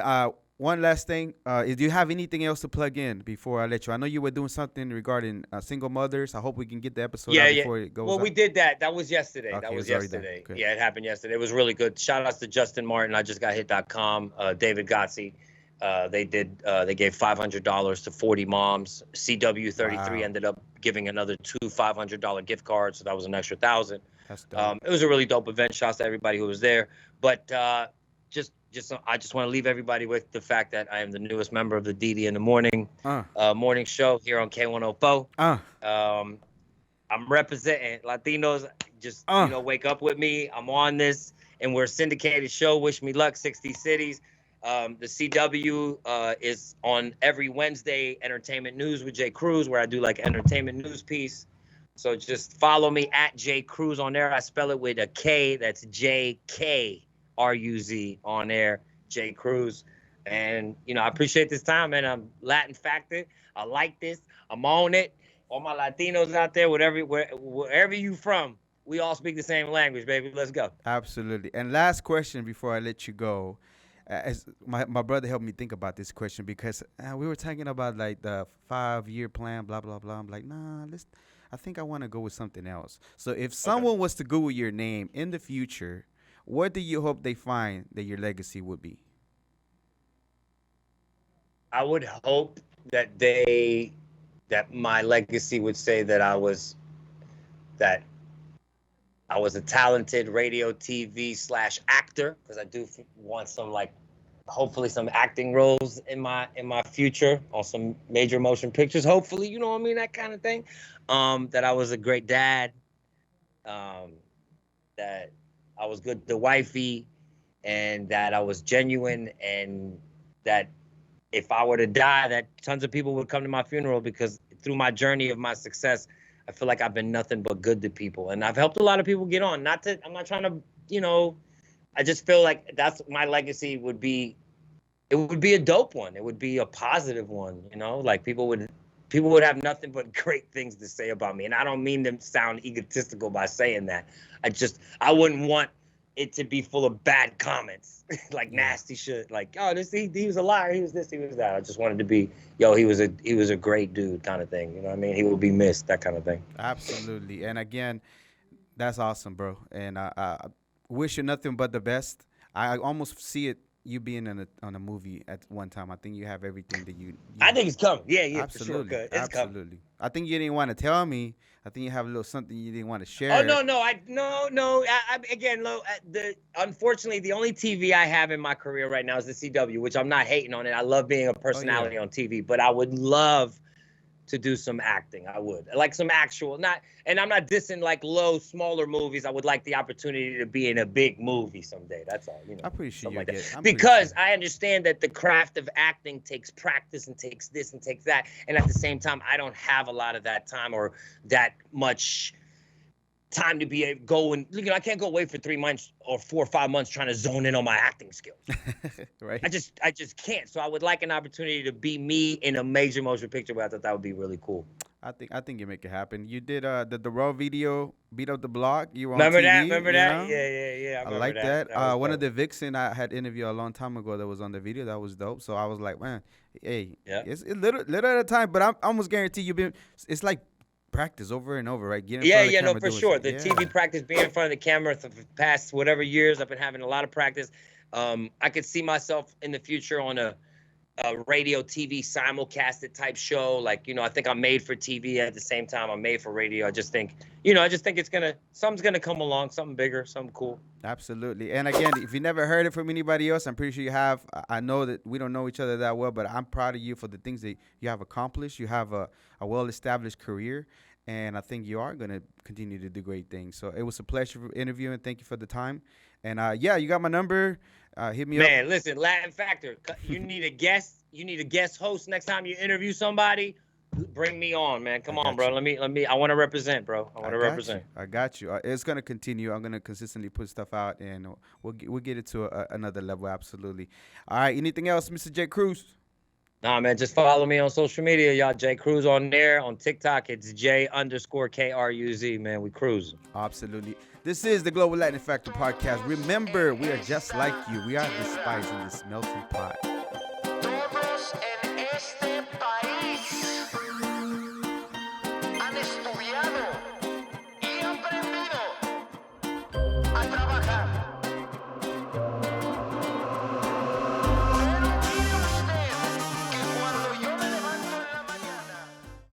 [SPEAKER 2] one last thing. Do you have anything else to plug in before I let you? I know you were doing something regarding single mothers. I hope we can get the episode out before it goes
[SPEAKER 3] Well,
[SPEAKER 2] out.
[SPEAKER 3] we did that. That was yesterday.
[SPEAKER 2] Okay,
[SPEAKER 3] that was
[SPEAKER 2] already done.
[SPEAKER 3] yesterday.
[SPEAKER 2] Good.
[SPEAKER 3] Yeah, it happened yesterday. It was really good. Shout outs to Justin Martin. I just got hit.com. David Gotzi. They gave $500 to 40 moms. CW33 ended up giving another two $500 gift cards. So that was an extra 1,000.
[SPEAKER 2] That's dope.
[SPEAKER 3] It was a really dope event. Shouts to everybody who was there. But I just want to leave everybody with the fact that I am the newest member of the Didi in the Morning morning show here on K104. I'm representing Latinos. Just wake up with me. I'm on this, and we're a syndicated show. Wish me luck, 60 cities. The CW is on every Wednesday, Entertainment News with J-Kruz, where I do like entertainment news piece. So just follow me at J-Kruz on there. I spell it with a K. That's JKRUZ on there, J-Kruz. And, I appreciate this time, man. I'm Latin Factor. I like this. I'm on it. All my Latinos out there, wherever you from, we all speak the same language, baby. Let's go.
[SPEAKER 2] Absolutely. And last question before I let you go. As my brother helped me think about this question because we were talking about like the 5-year plan, blah, blah, blah. I'm like, nah, I think I want to go with something else. So if someone was to Google your name in the future, what do you hope they find that your legacy would be?
[SPEAKER 3] I would hope that my legacy would say that I was a talented radio, TV / actor, because I do want some hopefully some acting roles in my future on some major motion pictures. Hopefully, you know what I mean, that kind of thing. That I was a great dad. That I was good to wifey, and that I was genuine, and that if I were to die, that tons of people would come to my funeral because through my journey of my success, I feel like I've been nothing but good to people, and I've helped a lot of people get on. I'm not trying to, I just feel like that's my legacy would be. It would be a dope one. It would be a positive one. Like people would have nothing but great things to say about me, and I don't mean to sound egotistical by saying that. I wouldn't want it to be full of bad comments, like nasty shit, like, oh, he was a liar, he was this, he was that. I just wanted to be, he was a great dude kind of thing. You know what I mean? He will be missed, that kind of thing.
[SPEAKER 2] Absolutely. And again, that's awesome, bro. And I wish you nothing but the best. I almost see you being on a movie at one time. I think you have everything that you
[SPEAKER 3] I think it's coming. Yeah,
[SPEAKER 2] absolutely,
[SPEAKER 3] for sure. It's
[SPEAKER 2] absolutely.
[SPEAKER 3] coming.
[SPEAKER 2] I think you didn't want to tell me. I think you have a little something you didn't want to share.
[SPEAKER 3] Oh no. Again, unfortunately, the only TV I have in my career right now is the CW, which I'm not hating on it. I love being a personality on TV, but I would love to do some acting. I would like some actual, and I'm not dissing like smaller movies. I would like the opportunity to be in a big movie someday. That's all.
[SPEAKER 2] I'm pretty sure you get
[SPEAKER 3] because I understand that the craft of acting takes practice and takes this and takes that, and at the same time, I don't have a lot of that time or that much time to be going. I can't go away for 3 months or 4 or 5 months trying to zone in on my acting skills.
[SPEAKER 2] Right.
[SPEAKER 3] I just can't. So I would like an opportunity to be me in a major motion picture. But I thought that would be really cool.
[SPEAKER 2] I think you make it happen. You did the raw video, beat up the block. You were on
[SPEAKER 3] remember
[SPEAKER 2] TV,
[SPEAKER 3] that? Remember that? Yeah.
[SPEAKER 2] I like that. One of the Vixen I had interviewed a long time ago that was on the video. That was dope. So I was like, man, hey, it's a little at a time, but I almost guarantee it's like practice over and over, right?
[SPEAKER 3] For sure. The TV practice, being in front of the camera for the past whatever years, I've been having a lot of practice. I could see myself in the future on a radio TV simulcasted type show. I think I'm made for TV at the same time I'm made for radio. I just think something's gonna come along, something bigger, something cool.
[SPEAKER 2] Absolutely. And again, if you never heard it from anybody else, I'm pretty sure you have. I know that we don't know each other that well, but I'm proud of you for the things that you have accomplished. You have a well-established career, and I think you are going to continue to do great things. So it was a pleasure interviewing. Thank you for the time. And you got my number. Hit me up.
[SPEAKER 3] Man, listen, Latin Factor. You need a guest. You need a guest host next time you interview somebody. Bring me on, man. Come on, bro. Let me. I want to represent, bro. I want to represent.
[SPEAKER 2] I got you. It's gonna continue. I'm gonna consistently put stuff out, and we'll get it to another level. Absolutely. All right. Anything else, Mr. J-Kruz?
[SPEAKER 3] Nah, man. Just follow me on social media, y'all. J-Kruz on there. On TikTok, it's J_KRUZ. Man, we cruising.
[SPEAKER 2] Absolutely. This is the Global Latin Factor podcast. Remember, we are just like you. We are despising this melting pot.